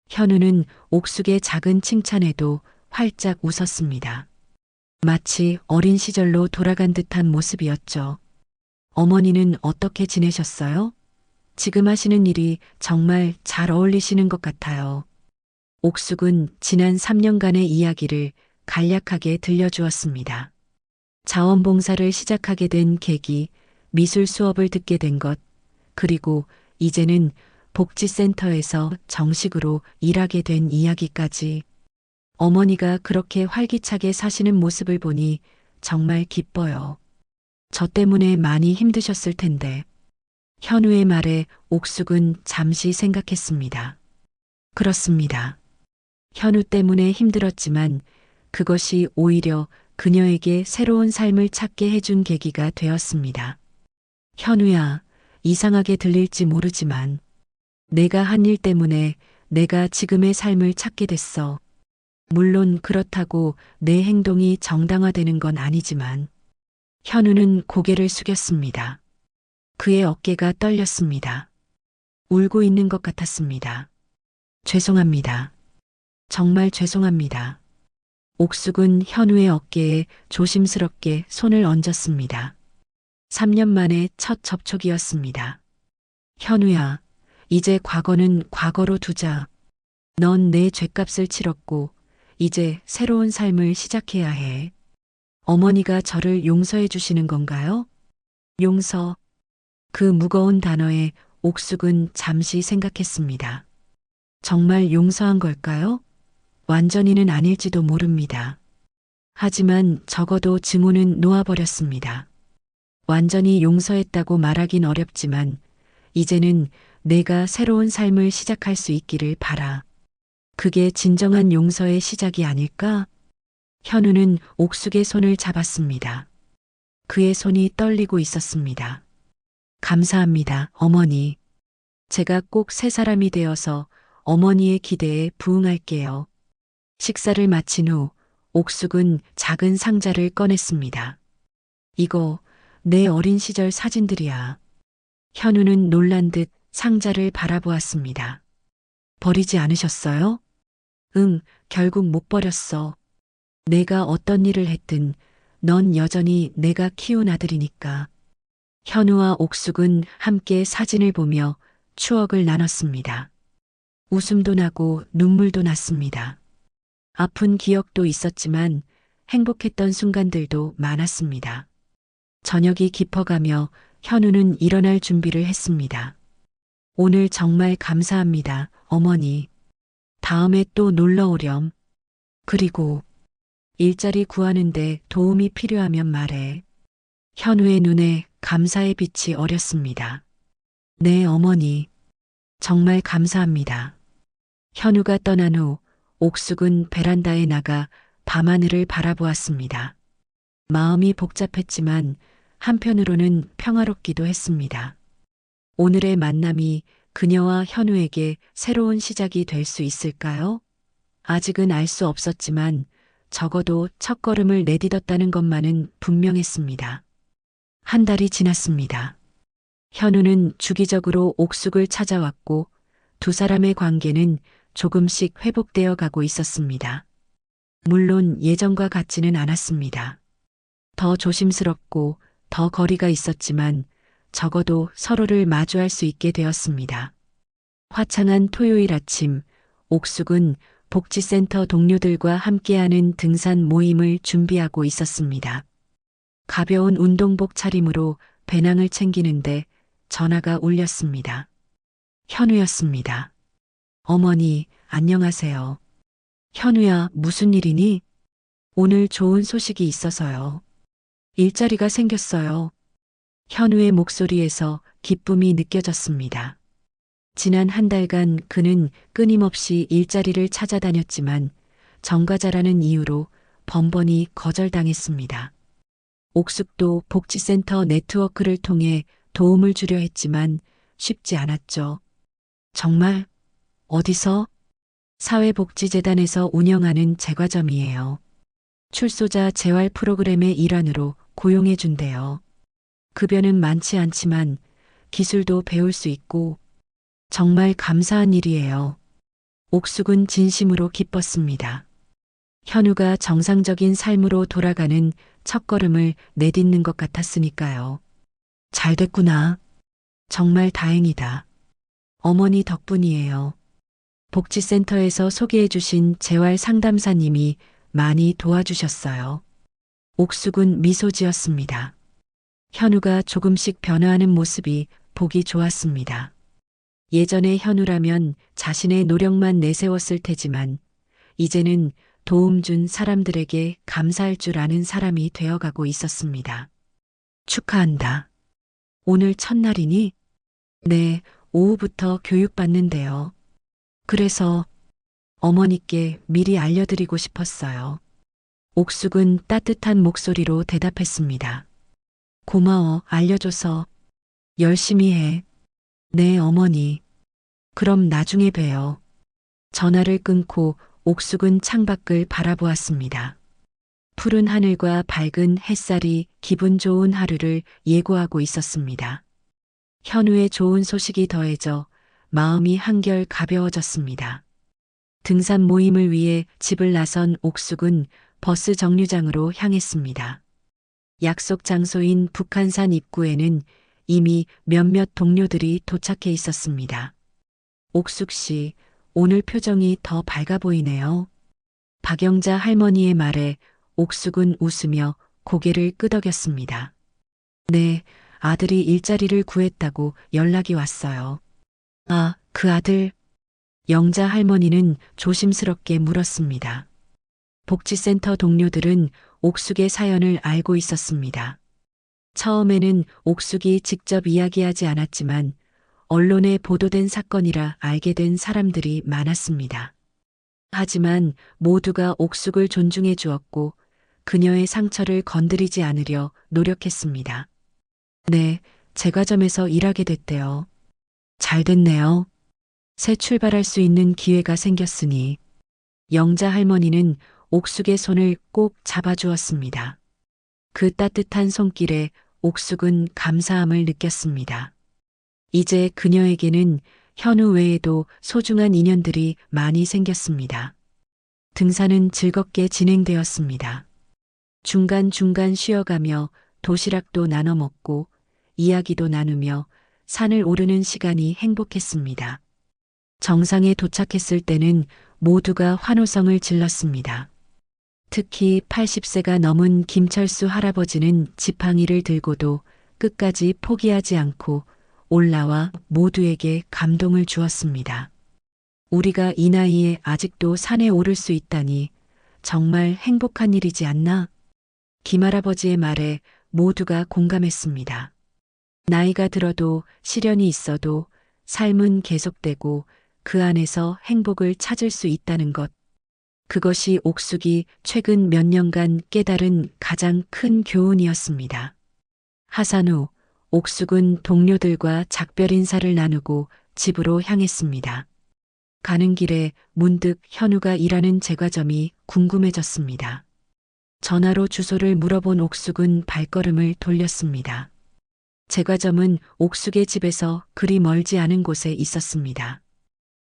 현우는 옥숙의 작은 칭찬에도 활짝 웃었습니다. 마치 어린 시절로 돌아간 듯한 모습이었죠. 어머니는 어떻게 지내셨어요? 지금 하시는 일이 정말 잘 어울리시는 것 같아요. 옥숙은 지난 3년간의 이야기를 간략하게 들려주었습니다. 자원봉사를 시작하게 된 계기, 미술 수업을 듣게 된 것, 그리고 이제는 복지센터에서 정식으로 일하게 된 이야기까지. 어머니가 그렇게 활기차게 사시는 모습을 보니 정말 기뻐요. 저 때문에 많이 힘드셨을 텐데. 현우의 말에 옥숙은 잠시 생각했습니다. 그렇습니다. 현우 때문에 힘들었지만 그것이 오히려 그녀에게 새로운 삶을 찾게 해준 계기가 되었습니다. 현우야, 이상하게 들릴지 모르지만 내가 한 일 때문에 내가 지금의 삶을 찾게 됐어. 물론 그렇다고 내 행동이 정당화되는 건 아니지만. 현우는 고개를 숙였습니다. 그의 어깨가 떨렸습니다. 울고 있는 것 같았습니다. 죄송합니다. 정말 죄송합니다. 옥숙은 현우의 어깨에 조심스럽게 손을 얹었습니다. 3년 만에 첫 접촉이었습니다. 현우야, 이제 과거는 과거로 두자. 넌 내 죗값을 치렀고, 이제 새로운 삶을 시작해야 해. 어머니가 저를 용서해 주시는 건가요? 용서. 그 무거운 단어에 옥숙은 잠시 생각했습니다. 정말 용서한 걸까요? 완전히는 아닐지도 모릅니다. 하지만 적어도 증오는 놓아버렸습니다. 완전히 용서했다고 말하긴 어렵지만 이제는 내가 새로운 삶을 시작할 수 있기를 바라. 그게 진정한 용서의 시작이 아닐까? 현우는 옥숙의 손을 잡았습니다. 그의 손이 떨리고 있었습니다. 감사합니다, 어머니. 제가 꼭 새 사람이 되어서 어머니의 기대에 부응할게요. 식사를 마친 후 옥숙은 작은 상자를 꺼냈습니다. 이거 내 어린 시절 사진들이야. 현우는 놀란 듯 상자를 바라보았습니다. 버리지 않으셨어요? 응, 결국 못 버렸어. 내가 어떤 일을 했든 넌 여전히 내가 키운 아들이니까. 현우와 옥숙은 함께 사진을 보며 추억을 나눴습니다. 웃음도 나고 눈물도 났습니다. 아픈 기억도 있었지만 행복했던 순간들도 많았습니다. 저녁이 깊어가며 현우는 일어날 준비를 했습니다. 오늘 정말 감사합니다, 어머니. 다음에 또 놀러 오렴. 그리고 일자리 구하는데 도움이 필요하면 말해. 현우의 눈에 감사의 빛이 어렸습니다. 네, 어머니. 정말 감사합니다. 현우가 떠난 후 옥숙은 베란다에 나가 밤하늘을 바라보았습니다. 마음이 복잡했지만 한편으로는 평화롭기도 했습니다. 오늘의 만남이 그녀와 현우에게 새로운 시작이 될 수 있을까요? 아직은 알 수 없었지만 적어도 첫걸음을 내딛었다는 것만은 분명했습니다. 한 달이 지났습니다. 현우는 주기적으로 옥숙을 찾아왔고 두 사람의 관계는 조금씩 회복되어 가고 있었습니다. 물론 예전과 같지는 않았습니다. 더 조심스럽고 더 거리가 있었지만 적어도 서로를 마주할 수 있게 되었습니다. 화창한 토요일 아침, 옥숙은 복지센터 동료들과 함께하는 등산 모임을 준비하고 있었습니다. 가벼운 운동복 차림으로 배낭을 챙기는데 전화가 울렸습니다. 현우였습니다. 어머니, 안녕하세요. 현우야, 무슨 일이니? 오늘 좋은 소식이 있어서요. 일자리가 생겼어요. 현우의 목소리에서 기쁨이 느껴졌습니다. 지난 한 달간 그는 끊임없이 일자리를 찾아다녔지만 정과자라는 이유로 번번이 거절당했습니다. 옥숙도 복지센터 네트워크를 통해 도움을 주려 했지만 쉽지 않았죠. 정말? 어디서? 사회복지재단에서 운영하는 제과점이에요. 출소자 재활 프로그램의 일환으로 고용해 준대요. 급여는 많지 않지만 기술도 배울 수 있고 정말 감사한 일이에요. 옥숙은 진심으로 기뻤습니다. 현우가 정상적인 삶으로 돌아가는 첫걸음을 내딛는 것 같았으니까요. 잘 됐구나. 정말 다행이다. 어머니 덕분이에요. 복지센터에서 소개해주신 재활 상담사님이 많이 도와주셨어요. 옥숙은 미소 지었습니다. 현우가 조금씩 변화하는 모습이 보기 좋았습니다. 예전에 현우라면 자신의 노력만 내세웠을 테지만 이제는 도움 준 사람들에게 감사할 줄 아는 사람이 되어가고 있었습니다. 축하한다. 오늘 첫날이니? 네, 오후부터 교육받는데요. 그래서 어머니께 미리 알려드리고 싶었어요. 옥숙은 따뜻한 목소리로 대답했습니다. 고마워, 알려줘서. 열심히 해. 네, 어머니. 그럼 나중에 봬요. 전화를 끊고 옥숙은 창밖을 바라보았습니다. 푸른 하늘과 밝은 햇살이 기분 좋은 하루를 예고하고 있었습니다. 현우의 좋은 소식이 더해져 마음이 한결 가벼워졌습니다. 등산 모임을 위해 집을 나선 옥숙은 버스 정류장으로 향했습니다. 약속 장소인 북한산 입구에는 이미 몇몇 동료들이 도착해 있었습니다. 옥숙 씨, 오늘 표정이 더 밝아 보이네요. 박영자 할머니의 말에 옥숙은 웃으며 고개를 끄덕였습니다. 네, 아들이 일자리를 구했다고 연락이 왔어요. 아, 그 아들? 영자 할머니는 조심스럽게 물었습니다. 복지센터 동료들은 옥숙의 사연을 알고 있었습니다. 처음에는 옥숙이 직접 이야기하지 않았지만 언론에 보도된 사건이라 알게 된 사람들이 많았습니다. 하지만 모두가 옥숙을 존중해 주었고 그녀의 상처를 건드리지 않으려 노력했습니다. 네, 제과점에서 일하게 됐대요. 잘 됐네요. 새 출발할 수 있는 기회가 생겼으니. 영자 할머니는 옥숙의 손을 꼭 잡아주었습니다. 그 따뜻한 손길에 옥숙은 감사함을 느꼈습니다. 이제 그녀에게는 현우 외에도 소중한 인연들이 많이 생겼습니다. 등산은 즐겁게 진행되었습니다. 중간중간 쉬어가며 도시락도 나눠 먹고 이야기도 나누며 산을 오르는 시간이 행복했습니다. 정상에 도착했을 때는 모두가 환호성을 질렀습니다. 특히 80세가 넘은 김철수 할아버지는 지팡이를 들고도 끝까지 포기하지 않고 올라와 모두에게 감동을 주었습니다. 우리가 이 나이에 아직도 산에 오를 수 있다니 정말 행복한 일이지 않나? 김할아버지의 말에 모두가 공감했습니다. 나이가 들어도 시련이 있어도 삶은 계속되고 그 안에서 행복을 찾을 수 있다는 것. 그것이 옥숙이 최근 몇 년간 깨달은 가장 큰 교훈이었습니다. 하산 후 옥숙은 동료들과 작별 인사를 나누고 집으로 향했습니다. 가는 길에 문득 현우가 일하는 제과점이 궁금해졌습니다. 전화로 주소를 물어본 옥숙은 발걸음을 돌렸습니다. 제과점은 옥숙의 집에서 그리 멀지 않은 곳에 있었습니다.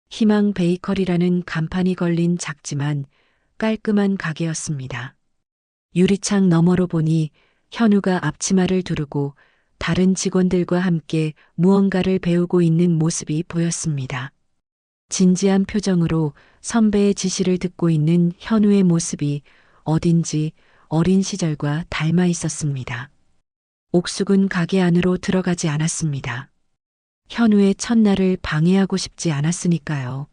희망 베이커리라는 간판이 걸린 작지만 깔끔한 가게였습니다. 유리창 너머로 보니 현우가 앞치마를 두르고 다른 직원들과 함께 무언가를 배우고 있는 모습이 보였습니다. 진지한 표정으로 선배의 지시를 듣고 있는 현우의 모습이 어딘지 어린 시절과 닮아 있었습니다. 옥숙은 가게 안으로 들어가지 않았습니다. 현우의 첫날을 방해하고 싶지 않았으니까요.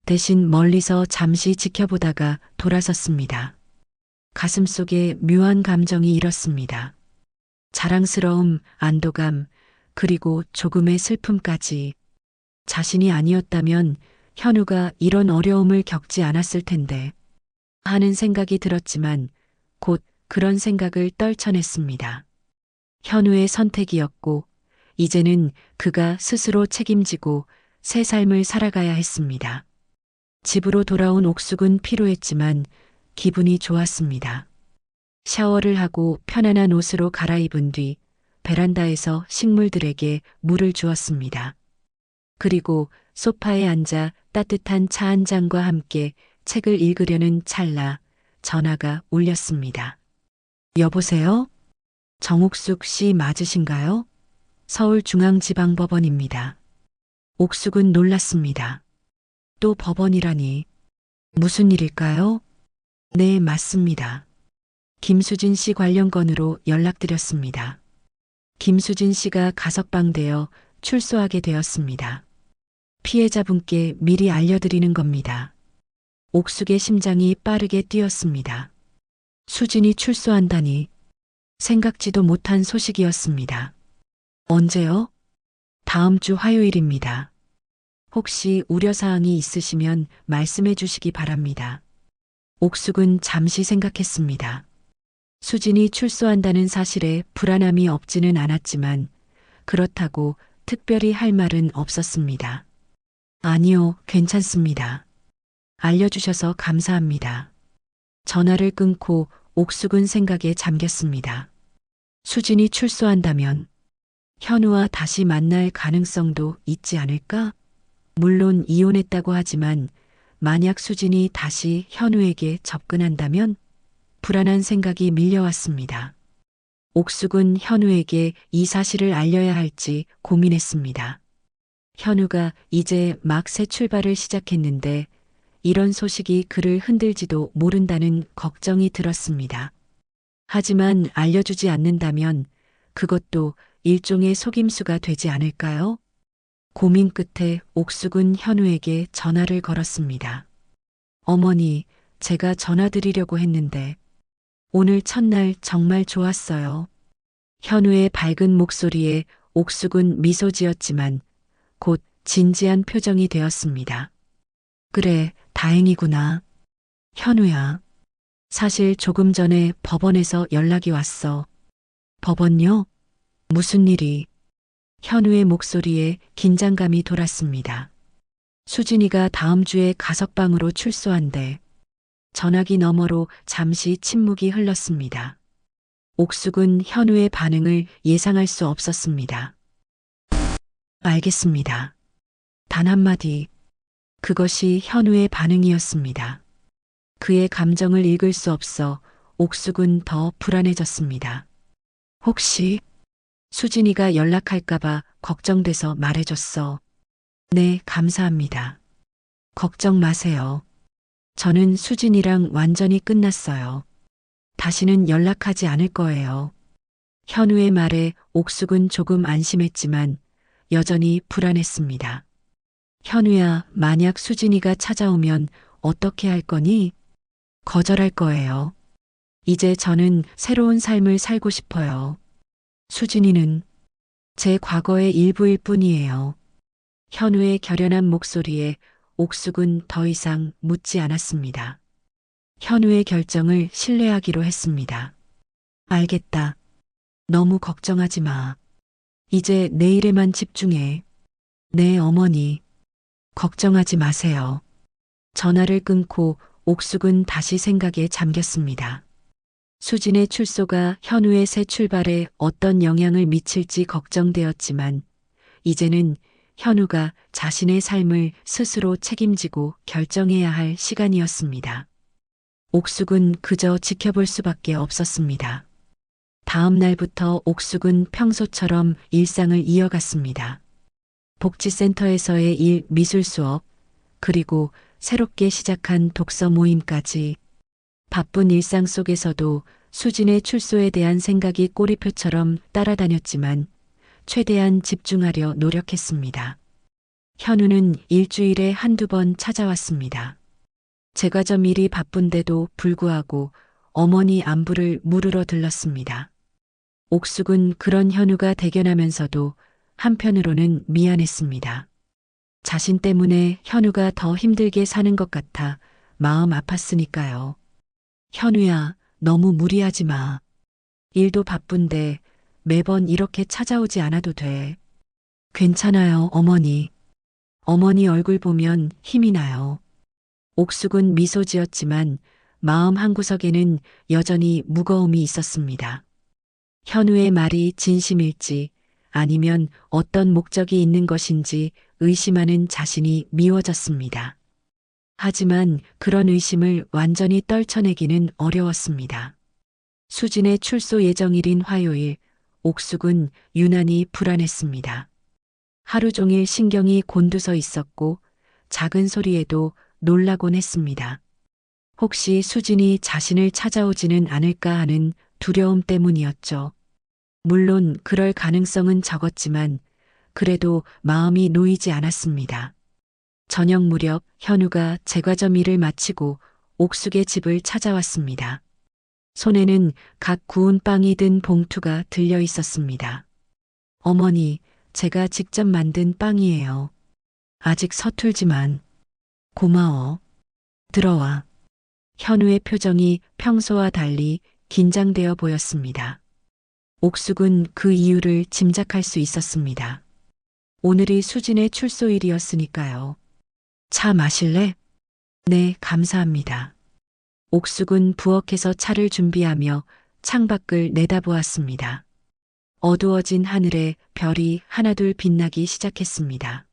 대신 멀리서 잠시 지켜보다가 돌아섰습니다. 가슴속에 묘한 감정이 일었습니다. 자랑스러움, 안도감, 그리고 조금의 슬픔까지. 자신이 아니었다면 현우가 이런 어려움을 겪지 않았을 텐데 하는 생각이 들었지만 곧 그런 생각을 떨쳐냈습니다. 현우의 선택이었고 이제는 그가 스스로 책임지고 새 삶을 살아가야 했습니다. 집으로 돌아온 옥숙은 피로했지만 기분이 좋았습니다. 샤워를 하고 편안한 옷으로 갈아입은 뒤 베란다에서 식물들에게 물을 주었습니다. 그리고 소파에 앉아 따뜻한 차 한 잔과 함께 책을 읽으려는 찰나 전화가 울렸습니다. 여보세요? 정옥숙 씨 맞으신가요? 서울중앙지방법원입니다. 옥숙은 놀랐습니다. 또 법원이라니. 무슨 일일까요? 네, 맞습니다. 김수진 씨 관련 건으로 연락드렸습니다. 김수진 씨가 가석방되어 출소하게 되었습니다. 피해자분께 미리 알려드리는 겁니다. 옥숙의 심장이 빠르게 뛰었습니다. 수진이 출소한다니 생각지도 못한 소식이었습니다. 언제요? 다음 주 화요일입니다. 혹시 우려사항이 있으시면 말씀해 주시기 바랍니다. 옥숙은 잠시 생각했습니다. 수진이 출소한다는 사실에 불안함이 없지는 않았지만 그렇다고 특별히 할 말은 없었습니다. 아니요, 괜찮습니다. 알려주셔서 감사합니다. 전화를 끊고 옥숙은 생각에 잠겼습니다. 수진이 출소한다면 현우와 다시 만날 가능성도 있지 않을까? 물론 이혼했다고 하지만 만약 수진이 다시 현우에게 접근한다면 불안한 생각이 밀려왔습니다. 옥숙은 현우에게 이 사실을 알려야 할지 고민했습니다. 현우가 이제 막 새 출발을 시작했는데 이런 소식이 그를 흔들지도 모른다는 걱정이 들었습니다. 하지만 알려주지 않는다면 그것도 일종의 속임수가 되지 않을까요? 고민 끝에 옥숙은 현우에게 전화를 걸었습니다. 어머니, 제가 전화드리려고 했는데 오늘 첫날 정말 좋았어요. 현우의 밝은 목소리에 옥숙은 미소 지었지만 곧 진지한 표정이 되었습니다. 그래, 다행이구나. 현우야. 사실 조금 전에 법원에서 연락이 왔어. 법원요? 무슨 일이? 현우의 목소리에 긴장감이 돌았습니다. 수진이가 다음 주에 가석방으로 출소한대. 전화기 너머로 잠시 침묵이 흘렀습니다. 옥숙은 현우의 반응을 예상할 수 없었습니다. 알겠습니다. 단 한마디. 그것이 현우의 반응이었습니다. 그의 감정을 읽을 수 없어 옥숙은 더 불안해졌습니다. 혹시 수진이가 연락할까봐 걱정돼서 말해줬어. 네, 감사합니다. 걱정 마세요. 저는 수진이랑 완전히 끝났어요. 다시는 연락하지 않을 거예요. 현우의 말에 옥숙은 조금 안심했지만 여전히 불안했습니다. 현우야, 만약 수진이가 찾아오면 어떻게 할 거니? 거절할 거예요. 이제 저는 새로운 삶을 살고 싶어요. 수진이는 제 과거의 일부일 뿐이에요. 현우의 결연한 목소리에 옥숙은 더 이상 묻지 않았습니다. 현우의 결정을 신뢰하기로 했습니다. 알겠다. 너무 걱정하지 마. 이제 내 일에만 집중해. 네, 어머니. 걱정하지 마세요. 전화를 끊고 옥숙은 다시 생각에 잠겼습니다. 수진의 출소가 현우의 새 출발에 어떤 영향을 미칠지 걱정되었지만 이제는 현우가 자신의 삶을 스스로 책임지고 결정해야 할 시간이었습니다. 옥숙은 그저 지켜볼 수밖에 없었습니다. 다음 날부터 옥숙은 평소처럼 일상을 이어갔습니다. 복지센터에서의 일 미술 수업, 그리고 새롭게 시작한 독서 모임까지 바쁜 일상 속에서도 수진의 출소에 대한 생각이 꼬리표처럼 따라다녔지만 최대한 집중하려 노력했습니다. 현우는 일주일에 한두 번 찾아왔습니다. 제과점 일이 바쁜데도 불구하고 어머니 안부를 물으러 들렀습니다. 옥숙은 그런 현우가 대견하면서도 한편으로는 미안했습니다. 자신 때문에 현우가 더 힘들게 사는 것 같아 마음 아팠으니까요. 현우야, 너무 무리하지 마. 일도 바쁜데 매번 이렇게 찾아오지 않아도 돼. 괜찮아요, 어머니. 어머니 얼굴 보면 힘이 나요. 옥숙은 미소 지었지만 마음 한구석에는 여전히 무거움이 있었습니다. 현우의 말이 진심일지 아니면 어떤 목적이 있는 것인지 의심하는 자신이 미워졌습니다. 하지만 그런 의심을 완전히 떨쳐내기는 어려웠습니다. 수진의 출소 예정일인 화요일, 옥숙은 유난히 불안했습니다. 하루 종일 신경이 곤두서 있었고 작은 소리에도 놀라곤 했습니다. 혹시 수진이 자신을 찾아오지는 않을까 하는 두려움 때문이었죠. 물론 그럴 가능성은 적었지만 그래도 마음이 놓이지 않았습니다. 저녁 무렵 현우가 제과점 일을 마치고 옥숙의 집을 찾아왔습니다. 손에는 갓 구운 빵이 든 봉투가 들려 있었습니다. 어머니, 제가 직접 만든 빵이에요. 아직 서툴지만 고마워. 들어와. 현우의 표정이 평소와 달리 긴장되어 보였습니다. 옥숙은 그 이유를 짐작할 수 있었습니다. 오늘이 수진의 출소일이었으니까요. 차 마실래? 네, 감사합니다. 옥숙은 부엌에서 차를 준비하며 창밖을 내다보았습니다. 어두워진 하늘에 별이 하나둘 빛나기 시작했습니다.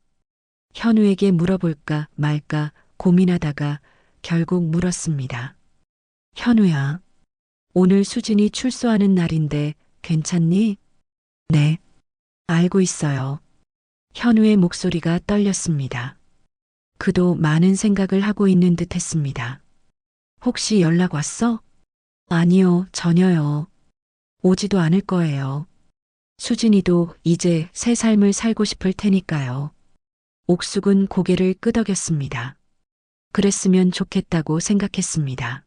현우에게 물어볼까 말까 고민하다가 결국 물었습니다. 현우야, 오늘 수진이 출소하는 날인데 괜찮니? 네, 알고 있어요. 현우의 목소리가 떨렸습니다. 그도 많은 생각을 하고 있는 듯 했습니다. 혹시 연락 왔어? 아니요, 전혀요. 오지도 않을 거예요. 수진이도 이제 새 삶을 살고 싶을 테니까요. 옥숙은 고개를 끄덕였습니다. 그랬으면 좋겠다고 생각했습니다.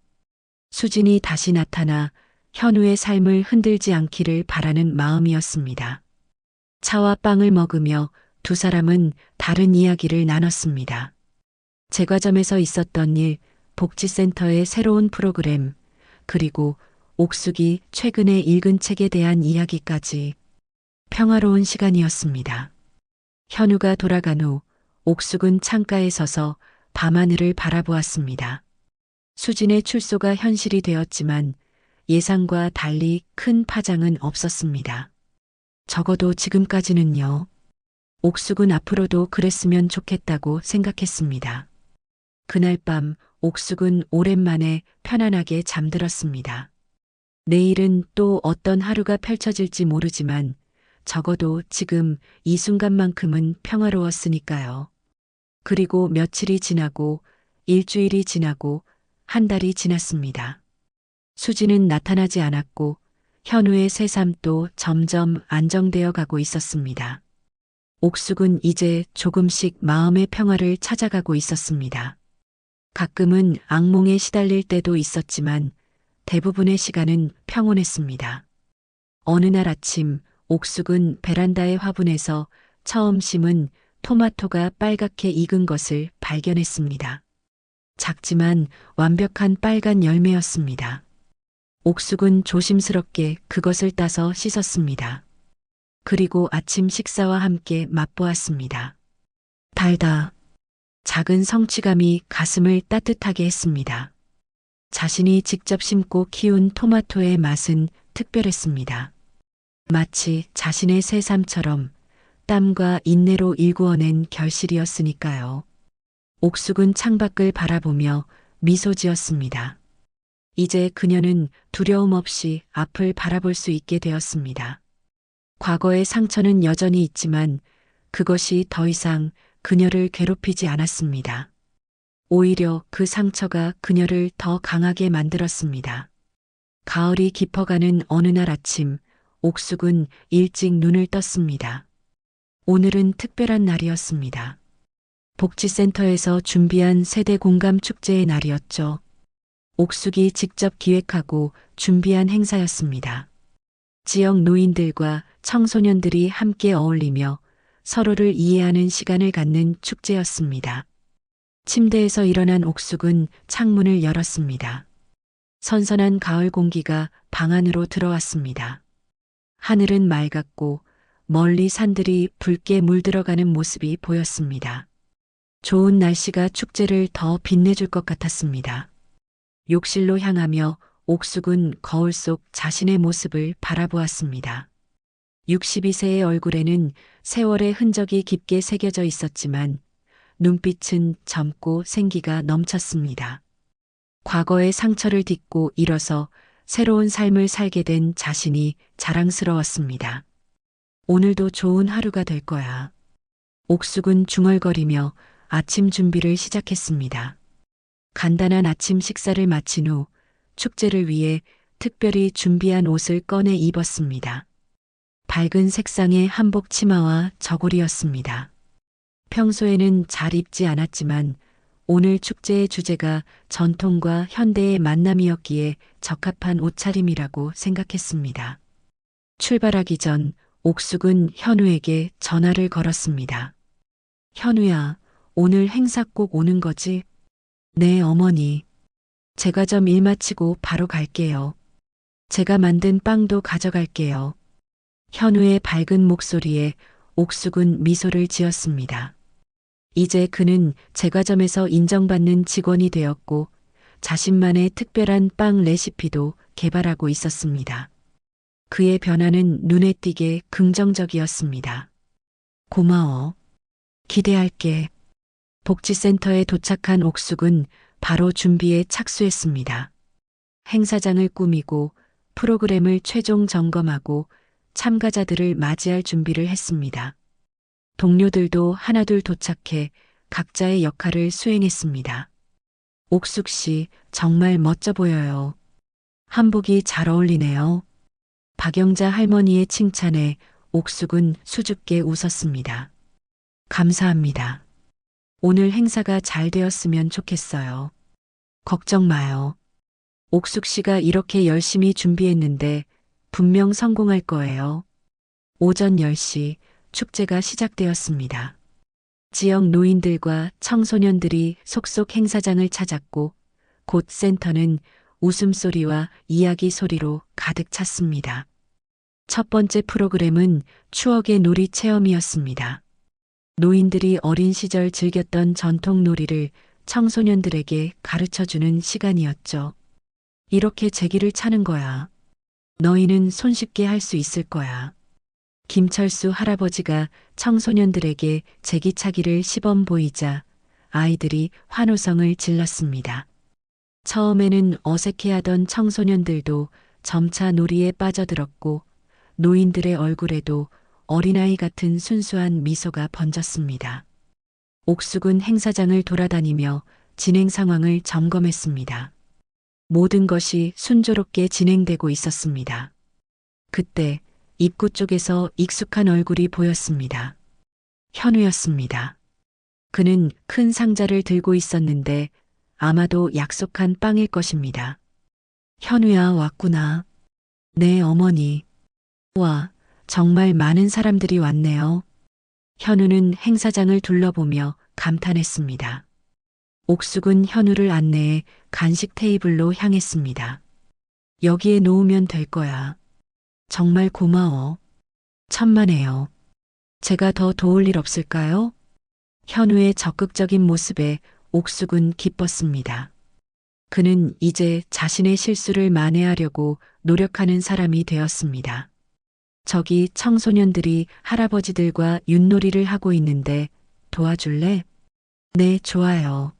수진이 다시 나타나 현우의 삶을 흔들지 않기를 바라는 마음이었습니다. 차와 빵을 먹으며 두 사람은 다른 이야기를 나눴습니다. 제과점에서 있었던 일, 복지센터의 새로운 프로그램, 그리고 옥숙이 최근에 읽은 책에 대한 이야기까지 평화로운 시간이었습니다. 현우가 돌아간 후 옥숙은 창가에 서서 밤하늘을 바라보았습니다. 수진의 출소가 현실이 되었지만 예상과 달리 큰 파장은 없었습니다. 적어도 지금까지는요. 옥숙은 앞으로도 그랬으면 좋겠다고 생각했습니다. 그날 밤 옥숙은 오랜만에 편안하게 잠들었습니다. 내일은 또 어떤 하루가 펼쳐질지 모르지만 적어도 지금 이 순간만큼은 평화로웠으니까요. 그리고 며칠이 지나고 일주일이 지나고 한 달이 지났습니다. 수지는 나타나지 않았고 현우의 새삼도 점점 안정되어 가고 있었습니다. 옥숙은 이제 조금씩 마음의 평화를 찾아가고 있었습니다. 가끔은 악몽에 시달릴 때도 있었지만 대부분의 시간은 평온했습니다. 어느 날 아침 옥숙은 베란다의 화분에서 처음 심은 토마토가 빨갛게 익은 것을 발견했습니다. 작지만 완벽한 빨간 열매였습니다. 옥숙은 조심스럽게 그것을 따서 씻었습니다. 그리고 아침 식사와 함께 맛보았습니다. 달다. 작은 성취감이 가슴을 따뜻하게 했습니다. 자신이 직접 심고 키운 토마토의 맛은 특별했습니다. 마치 자신의 새삼처럼 땀과 인내로 일구어낸 결실이었으니까요. 옥숙은 창밖을 바라보며 미소 지었습니다. 이제 그녀는 두려움 없이 앞을 바라볼 수 있게 되었습니다. 과거의 상처는 여전히 있지만 그것이 더 이상 그녀를 괴롭히지 않았습니다. 오히려 그 상처가 그녀를 더 강하게 만들었습니다. 가을이 깊어가는 어느 날 아침, 옥숙은 일찍 눈을 떴습니다. 오늘은 특별한 날이었습니다. 복지센터에서 준비한 세대 공감 축제의 날이었죠. 옥숙이 직접 기획하고 준비한 행사였습니다. 지역 노인들과 청소년들이 함께 어울리며 서로를 이해하는 시간을 갖는 축제였습니다. 침대에서 일어난 옥숙은 창문을 열었습니다. 선선한 가을 공기가 방 안으로 들어왔습니다. 하늘은 맑았고 멀리 산들이 붉게 물들어가는 모습이 보였습니다. 좋은 날씨가 축제를 더 빛내줄 것 같았습니다. 욕실로 향하며 옥숙은 거울 속 자신의 모습을 바라보았습니다. 62세의 얼굴에는 세월의 흔적이 깊게 새겨져 있었지만 눈빛은 젊고 생기가 넘쳤습니다. 과거의 상처를 딛고 일어서 새로운 삶을 살게 된 자신이 자랑스러웠습니다. 오늘도 좋은 하루가 될 거야. 옥숙은 중얼거리며 아침 준비를 시작했습니다. 간단한 아침 식사를 마친 후 축제를 위해 특별히 준비한 옷을 꺼내 입었습니다. 밝은 색상의 한복 치마와 저고리였습니다. 평소에는 잘 입지 않았지만 오늘 축제의 주제가 전통과 현대의 만남이었기에 적합한 옷차림이라고 생각했습니다. 출발하기 전 옥숙은 현우에게 전화를 걸었습니다. 현우야, 오늘 행사 꼭 오는 거지? 네, 어머니. 제가 좀 일 마치고 바로 갈게요. 제가 만든 빵도 가져갈게요. 현우의 밝은 목소리에 옥숙은 미소를 지었습니다. 이제 그는 제과점에서 인정받는 직원이 되었고 자신만의 특별한 빵 레시피도 개발하고 있었습니다. 그의 변화는 눈에 띄게 긍정적이었습니다. 고마워. 기대할게. 복지센터에 도착한 옥숙은 바로 준비에 착수했습니다. 행사장을 꾸미고 프로그램을 최종 점검하고 참가자들을 맞이할 준비를 했습니다. 동료들도 하나둘 도착해 각자의 역할을 수행했습니다. 옥숙 씨, 정말 멋져 보여요. 한복이 잘 어울리네요. 박영자 할머니의 칭찬에 옥숙은 수줍게 웃었습니다. 감사합니다. 오늘 행사가 잘 되었으면 좋겠어요. 걱정 마요. 옥숙 씨가 이렇게 열심히 준비했는데 분명 성공할 거예요. 오전 10시 축제가 시작되었습니다. 지역 노인들과 청소년들이 속속 행사장을 찾았고 곧 센터는 웃음소리와 이야기 소리로 가득 찼습니다. 첫 번째 프로그램은 추억의 놀이 체험이었습니다. 노인들이 어린 시절 즐겼던 전통 놀이를 청소년들에게 가르쳐주는 시간이었죠. 이렇게 제기를 차는 거야. 너희는 손쉽게 할 수 있을 거야. 김철수 할아버지가 청소년들에게 제기차기를 시범 보이자 아이들이 환호성을 질렀습니다. 처음에는 어색해하던 청소년들도 점차 놀이에 빠져들었고 노인들의 얼굴에도 어린아이 같은 순수한 미소가 번졌습니다. 옥숙은 행사장을 돌아다니며 진행 상황을 점검했습니다. 모든 것이 순조롭게 진행되고 있었습니다. 그때 입구 쪽에서 익숙한 얼굴이 보였습니다. 현우였습니다. 그는 큰 상자를 들고 있었는데 아마도 약속한 빵일 것입니다. 현우야, 왔구나. 네, 어머니. 와, 정말 많은 사람들이 왔네요. 현우는 행사장을 둘러보며 감탄했습니다. 옥숙은 현우를 안내해 간식 테이블로 향했습니다. 여기에 놓으면 될 거야. 정말 고마워. 천만에요. 제가 더 도울 일 없을까요? 현우의 적극적인 모습에 옥숙은 기뻤습니다. 그는 이제 자신의 실수를 만회하려고 노력하는 사람이 되었습니다. 저기 청소년들이 할아버지들과 윷놀이를 하고 있는데 도와줄래? 네, 좋아요.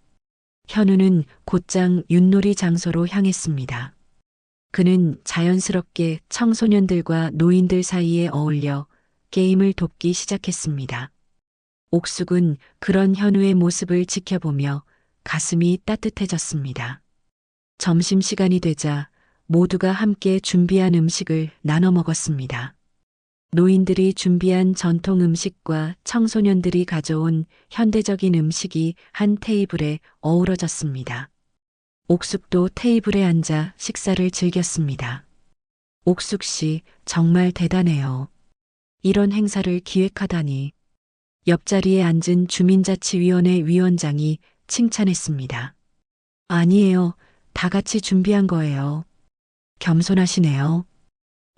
현우는 곧장 윷놀이 장소로 향했습니다. 그는 자연스럽게 청소년들과 노인들 사이에 어울려 게임을 돕기 시작했습니다. 옥숙은 그런 현우의 모습을 지켜보며 가슴이 따뜻해졌습니다. 점심시간이 되자 모두가 함께 준비한 음식을 나눠 먹었습니다. 노인들이 준비한 전통 음식과 청소년들이 가져온 현대적인 음식이 한 테이블에 어우러졌습니다. 옥숙도 테이블에 앉아 식사를 즐겼습니다. 옥숙 씨, 정말 대단해요. 이런 행사를 기획하다니. 옆자리에 앉은 주민자치위원회 위원장이 칭찬했습니다. 아니에요. 다 같이 준비한 거예요. 겸손하시네요.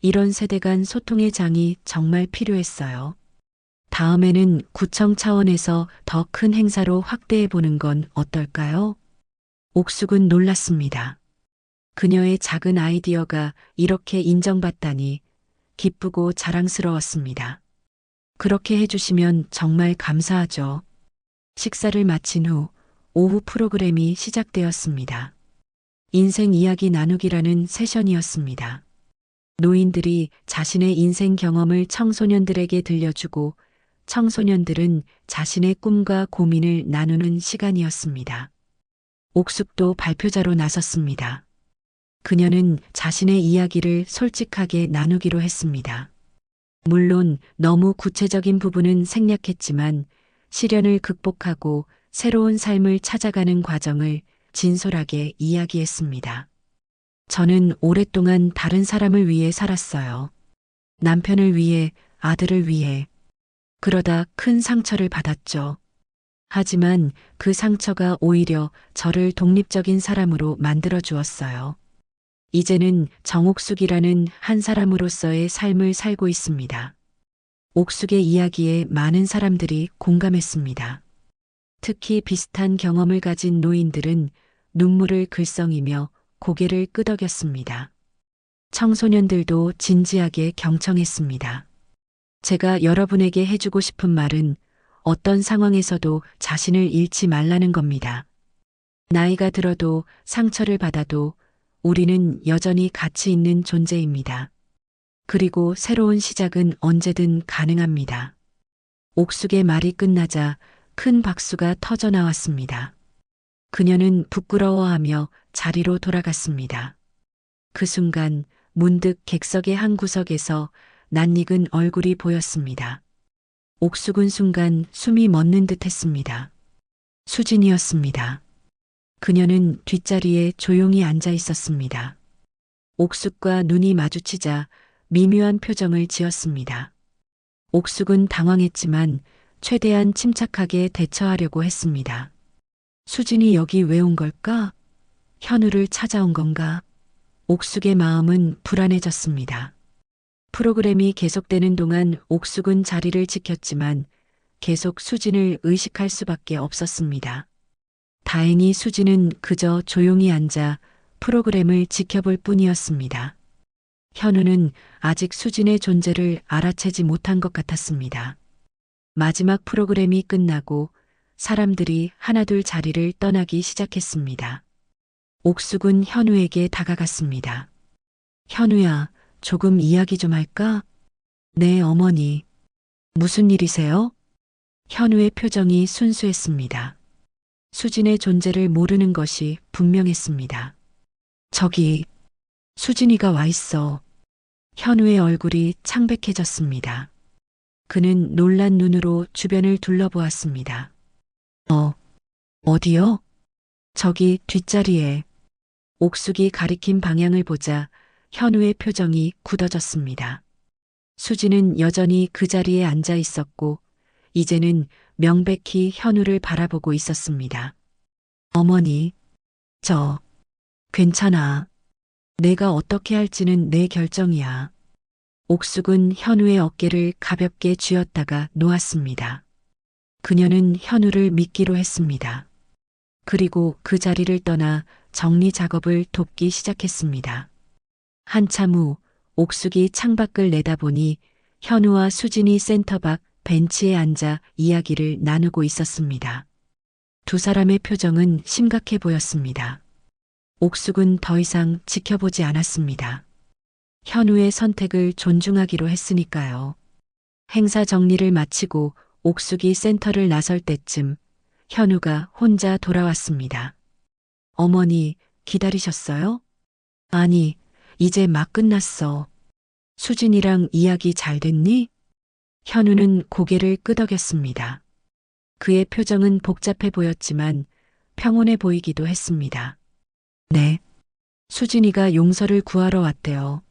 이런 세대 간 소통의 장이 정말 필요했어요. 다음에는 구청 차원에서 더 큰 행사로 확대해 보는 건 어떨까요? 옥숙은 놀랐습니다. 그녀의 작은 아이디어가 이렇게 인정받다니 기쁘고 자랑스러웠습니다. 그렇게 해주시면 정말 감사하죠. 식사를 마친 후 오후 프로그램이 시작되었습니다. 인생 이야기 나누기라는 세션이었습니다. 노인들이 자신의 인생 경험을 청소년들에게 들려주고 청소년들은 자신의 꿈과 고민을 나누는 시간이었습니다. 옥숙도 발표자로 나섰습니다. 그녀는 자신의 이야기를 솔직하게 나누기로 했습니다. 물론 너무 구체적인 부분은 생략했지만 시련을 극복하고 새로운 삶을 찾아가는 과정을 진솔하게 이야기했습니다. 저는 오랫동안 다른 사람을 위해 살았어요. 남편을 위해, 아들을 위해. 그러다 큰 상처를 받았죠. 하지만 그 상처가 오히려 저를 독립적인 사람으로 만들어 주었어요. 이제는 정옥숙이라는 한 사람으로서의 삶을 살고 있습니다. 옥숙의 이야기에 많은 사람들이 공감했습니다. 특히 비슷한 경험을 가진 노인들은 눈물을 글썽이며 고개를 끄덕였습니다. 청소년들도 진지하게 경청했습니다. 제가 여러분에게 해주고 싶은 말은 어떤 상황에서도 자신을 잃지 말라는 겁니다. 나이가 들어도 상처를 받아도 우리는 여전히 가치 있는 존재입니다. 그리고 새로운 시작은 언제든 가능합니다. 옥숙의 말이 끝나자 큰 박수가 터져 나왔습니다. 그녀는 부끄러워하며 자리로 돌아갔습니다. 그 순간 문득 객석의 한 구석에서 낯익은 얼굴이 보였습니다. 옥숙은 순간 숨이 멎는 듯 했습니다. 수진이었습니다. 그녀는 뒷자리에 조용히 앉아 있었습니다. 옥숙과 눈이 마주치자 미묘한 표정을 지었습니다. 옥숙은 당황했지만 최대한 침착하게 대처하려고 했습니다. 수진이 여기 왜 온 걸까? 현우를 찾아온 건가? 옥숙의 마음은 불안해졌습니다. 프로그램이 계속되는 동안 옥숙은 자리를 지켰지만 계속 수진을 의식할 수밖에 없었습니다. 다행히 수진은 그저 조용히 앉아 프로그램을 지켜볼 뿐이었습니다. 현우는 아직 수진의 존재를 알아채지 못한 것 같았습니다. 마지막 프로그램이 끝나고 사람들이 하나둘 자리를 떠나기 시작했습니다. 옥숙은 현우에게 다가갔습니다. 현우야, 조금 이야기 좀 할까? 네, 어머니. 무슨 일이세요? 현우의 표정이 순수했습니다. 수진의 존재를 모르는 것이 분명했습니다. 저기, 수진이가 와 있어. 현우의 얼굴이 창백해졌습니다. 그는 놀란 눈으로 주변을 둘러보았습니다. 어디요? 저기 뒷자리에. 옥숙이 가리킨 방향을 보자 현우의 표정이 굳어졌습니다. 수진은 여전히 그 자리에 앉아 있었고 이제는 명백히 현우를 바라보고 있었습니다. 어머니, 괜찮아. 내가 어떻게 할지는 내 결정이야. 옥숙은 현우의 어깨를 가볍게 쥐었다가 놓았습니다. 그녀는 현우를 믿기로 했습니다. 그리고 그 자리를 떠나 정리 작업을 돕기 시작했습니다. 한참 후 옥숙이 창밖을 내다보니 현우와 수진이 센터 밖 벤치에 앉아 이야기를 나누고 있었습니다. 두 사람의 표정은 심각해 보였습니다. 옥숙은 더 이상 지켜보지 않았습니다. 현우의 선택을 존중하기로 했으니까요. 행사 정리를 마치고 옥숙이 센터를 나설 때쯤 현우가 혼자 돌아왔습니다. 어머니, 기다리셨어요? 아니, 이제 막 끝났어. 수진이랑 이야기 잘 됐니? 현우는 고개를 끄덕였습니다. 그의 표정은 복잡해 보였지만 평온해 보이기도 했습니다. 네. 수진이가 용서를 구하러 왔대요.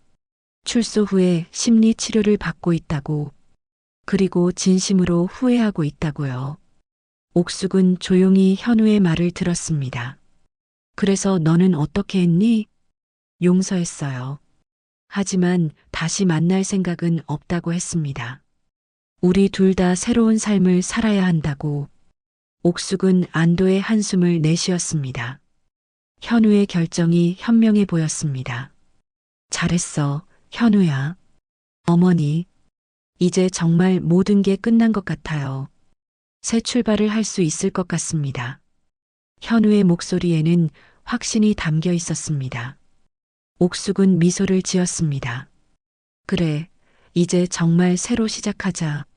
출소 후에 심리 치료를 받고 있다고. 그리고 진심으로 후회하고 있다고요. 옥숙은 조용히 현우의 말을 들었습니다. 그래서 너는 어떻게 했니? 용서했어요. 하지만 다시 만날 생각은 없다고 했습니다. 우리 둘 다 새로운 삶을 살아야 한다고. 옥숙은 안도의 한숨을 내쉬었습니다. 현우의 결정이 현명해 보였습니다. 잘했어, 현우야. 어머니, 이제 정말 모든 게 끝난 것 같아요. 새 출발을 할 수 있을 것 같습니다. 현우의 목소리에는 확신이 담겨 있었습니다. 옥숙은 미소를 지었습니다. 그래, 이제 정말 새로 시작하자.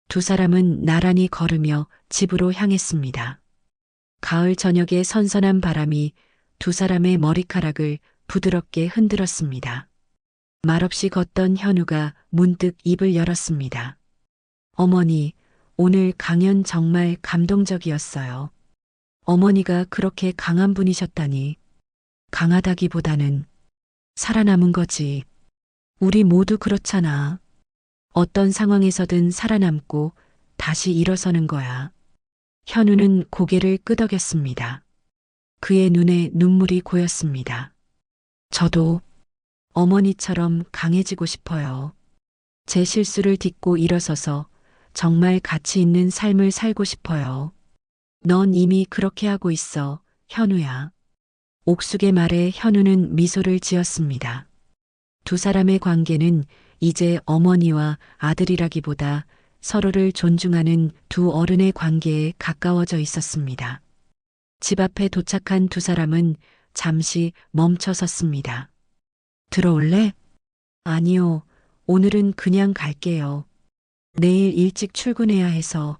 두 사람은 나란히 걸으며 집으로 향했습니다. 가을 저녁의 선선한 바람이 두 사람의 머리카락을 부드럽게 흔들었습니다. 말없이 걷던 현우가 문득 입을 열었습니다. 어머니, 오늘 강연 정말 감동적이었어요. 어머니가 그렇게 강한 분이셨다니. 강하다기보다는 살아남은 거지. 우리 모두 그렇잖아. 어떤 상황에서든 살아남고 다시 일어서는 거야. 현우는 고개를 끄덕였습니다. 그의 눈에 눈물이 고였습니다. 저도 어머니처럼 강해지고 싶어요. 제 실수를 딛고 일어서서 정말 가치 있는 삶을 살고 싶어요. 넌 이미 그렇게 하고 있어, 현우야. 옥숙의 말에 현우는 미소를 지었습니다. 두 사람의 관계는 이제 어머니와 아들이라기보다 서로를 존중하는 두 어른의 관계에 가까워져 있었습니다. 집 앞에 도착한 두 사람은 잠시 멈춰 섰습니다. 들어올래? 아니요, 오늘은 그냥 갈게요. 내일 일찍 출근해야 해서.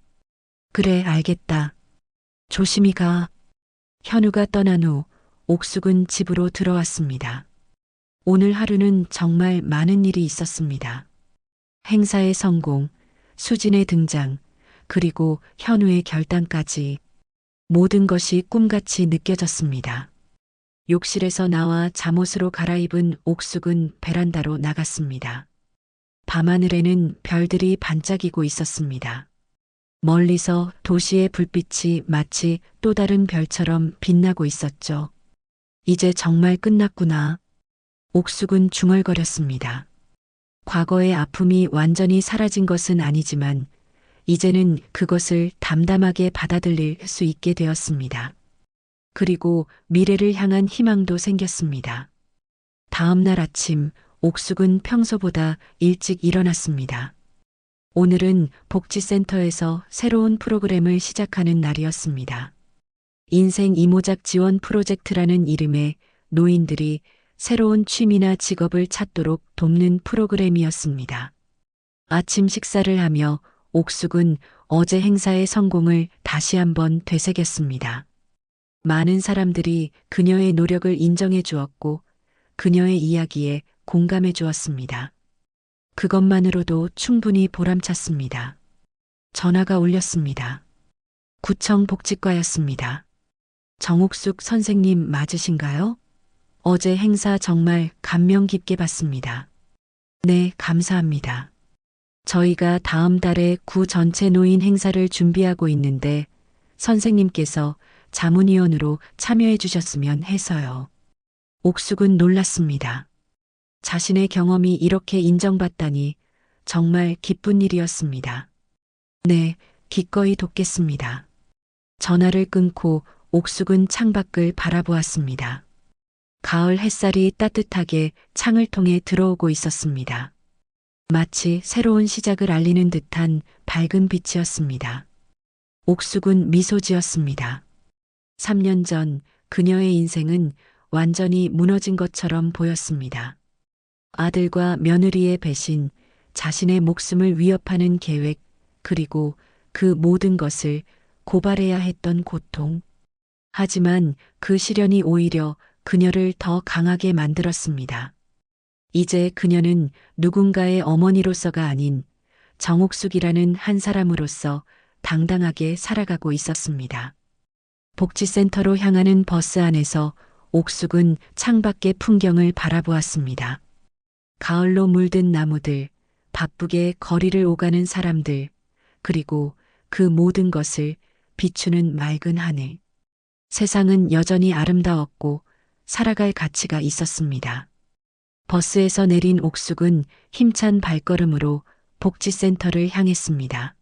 그래, 알겠다. 조심히 가. 현우가 떠난 후 옥숙은 집으로 들어왔습니다. 오늘 하루는 정말 많은 일이 있었습니다. 행사의 성공, 수진의 등장, 그리고 현우의 결단까지 모든 것이 꿈같이 느껴졌습니다. 욕실에서 나와 잠옷으로 갈아입은 옥숙은 베란다로 나갔습니다. 밤하늘에는 별들이 반짝이고 있었습니다. 멀리서 도시의 불빛이 마치 또 다른 별처럼 빛나고 있었죠. 이제 정말 끝났구나. 옥숙은 중얼거렸습니다. 과거의 아픔이 완전히 사라진 것은 아니지만 이제는 그것을 담담하게 받아들일 수 있게 되었습니다. 그리고 미래를 향한 희망도 생겼습니다. 다음 날 아침 옥숙은 평소보다 일찍 일어났습니다. 오늘은 복지센터에서 새로운 프로그램을 시작하는 날이었습니다. 인생 이모작 지원 프로젝트라는 이름의 노인들이 새로운 취미나 직업을 찾도록 돕는 프로그램이었습니다. 아침 식사를 하며 옥숙은 어제 행사의 성공을 다시 한번 되새겼습니다. 많은 사람들이 그녀의 노력을 인정해 주었고 그녀의 이야기에 공감해 주었습니다. 그것만으로도 충분히 보람찼습니다. 전화가 울렸습니다. 구청 복지과였습니다. 정옥숙 선생님 맞으신가요? 어제 행사 정말 감명 깊게 봤습니다. 네, 감사합니다. 저희가 다음 달에 구 전체 노인 행사를 준비하고 있는데 선생님께서 자문위원으로 참여해 주셨으면 해서요. 옥숙은 놀랐습니다. 자신의 경험이 이렇게 인정받다니 정말 기쁜 일이었습니다. 네, 기꺼이 돕겠습니다. 전화를 끊고 옥숙은 창밖을 바라보았습니다. 가을 햇살이 따뜻하게 창을 통해 들어오고 있었습니다. 마치 새로운 시작을 알리는 듯한 밝은 빛이었습니다. 옥숙은 미소 지었습니다. 3년 전 그녀의 인생은 완전히 무너진 것처럼 보였습니다. 아들과 며느리의 배신, 자신의 목숨을 위협하는 계획, 그리고 그 모든 것을 고발해야 했던 고통. 하지만 그 시련이 오히려 그녀를 더 강하게 만들었습니다. 이제 그녀는 누군가의 어머니로서가 아닌 정옥숙이라는 한 사람으로서 당당하게 살아가고 있었습니다. 복지센터로 향하는 버스 안에서 옥숙은 창밖의 풍경을 바라보았습니다. 가을로 물든 나무들, 바쁘게 거리를 오가는 사람들, 그리고 그 모든 것을 비추는 맑은 하늘. 세상은 여전히 아름다웠고 살아갈 가치가 있었습니다. 버스에서 내린 옥숙은 힘찬 발걸음으로 복지센터를 향했습니다.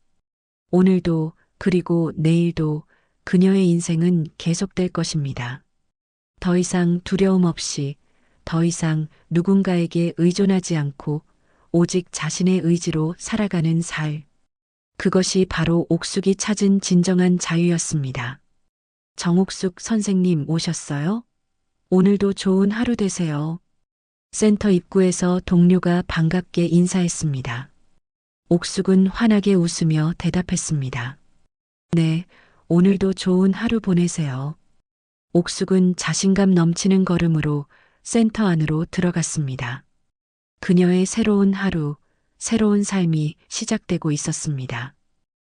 오늘도 그리고 내일도 그녀의 인생은 계속될 것입니다. 더 이상 두려움 없이, 더 이상 누군가에게 의존하지 않고 오직 자신의 의지로 살아가는 삶. 그것이 바로 옥숙이 찾은 진정한 자유였습니다. 정옥숙 선생님 오셨어요? 오늘도 좋은 하루 되세요. 센터 입구에서 동료가 반갑게 인사했습니다. 옥숙은 환하게 웃으며 대답했습니다. 네, 오늘도 좋은 하루 보내세요. 옥숙은 자신감 넘치는 걸음으로 센터 안으로 들어갔습니다. 그녀의 새로운 하루, 새로운 삶이 시작되고 있었습니다.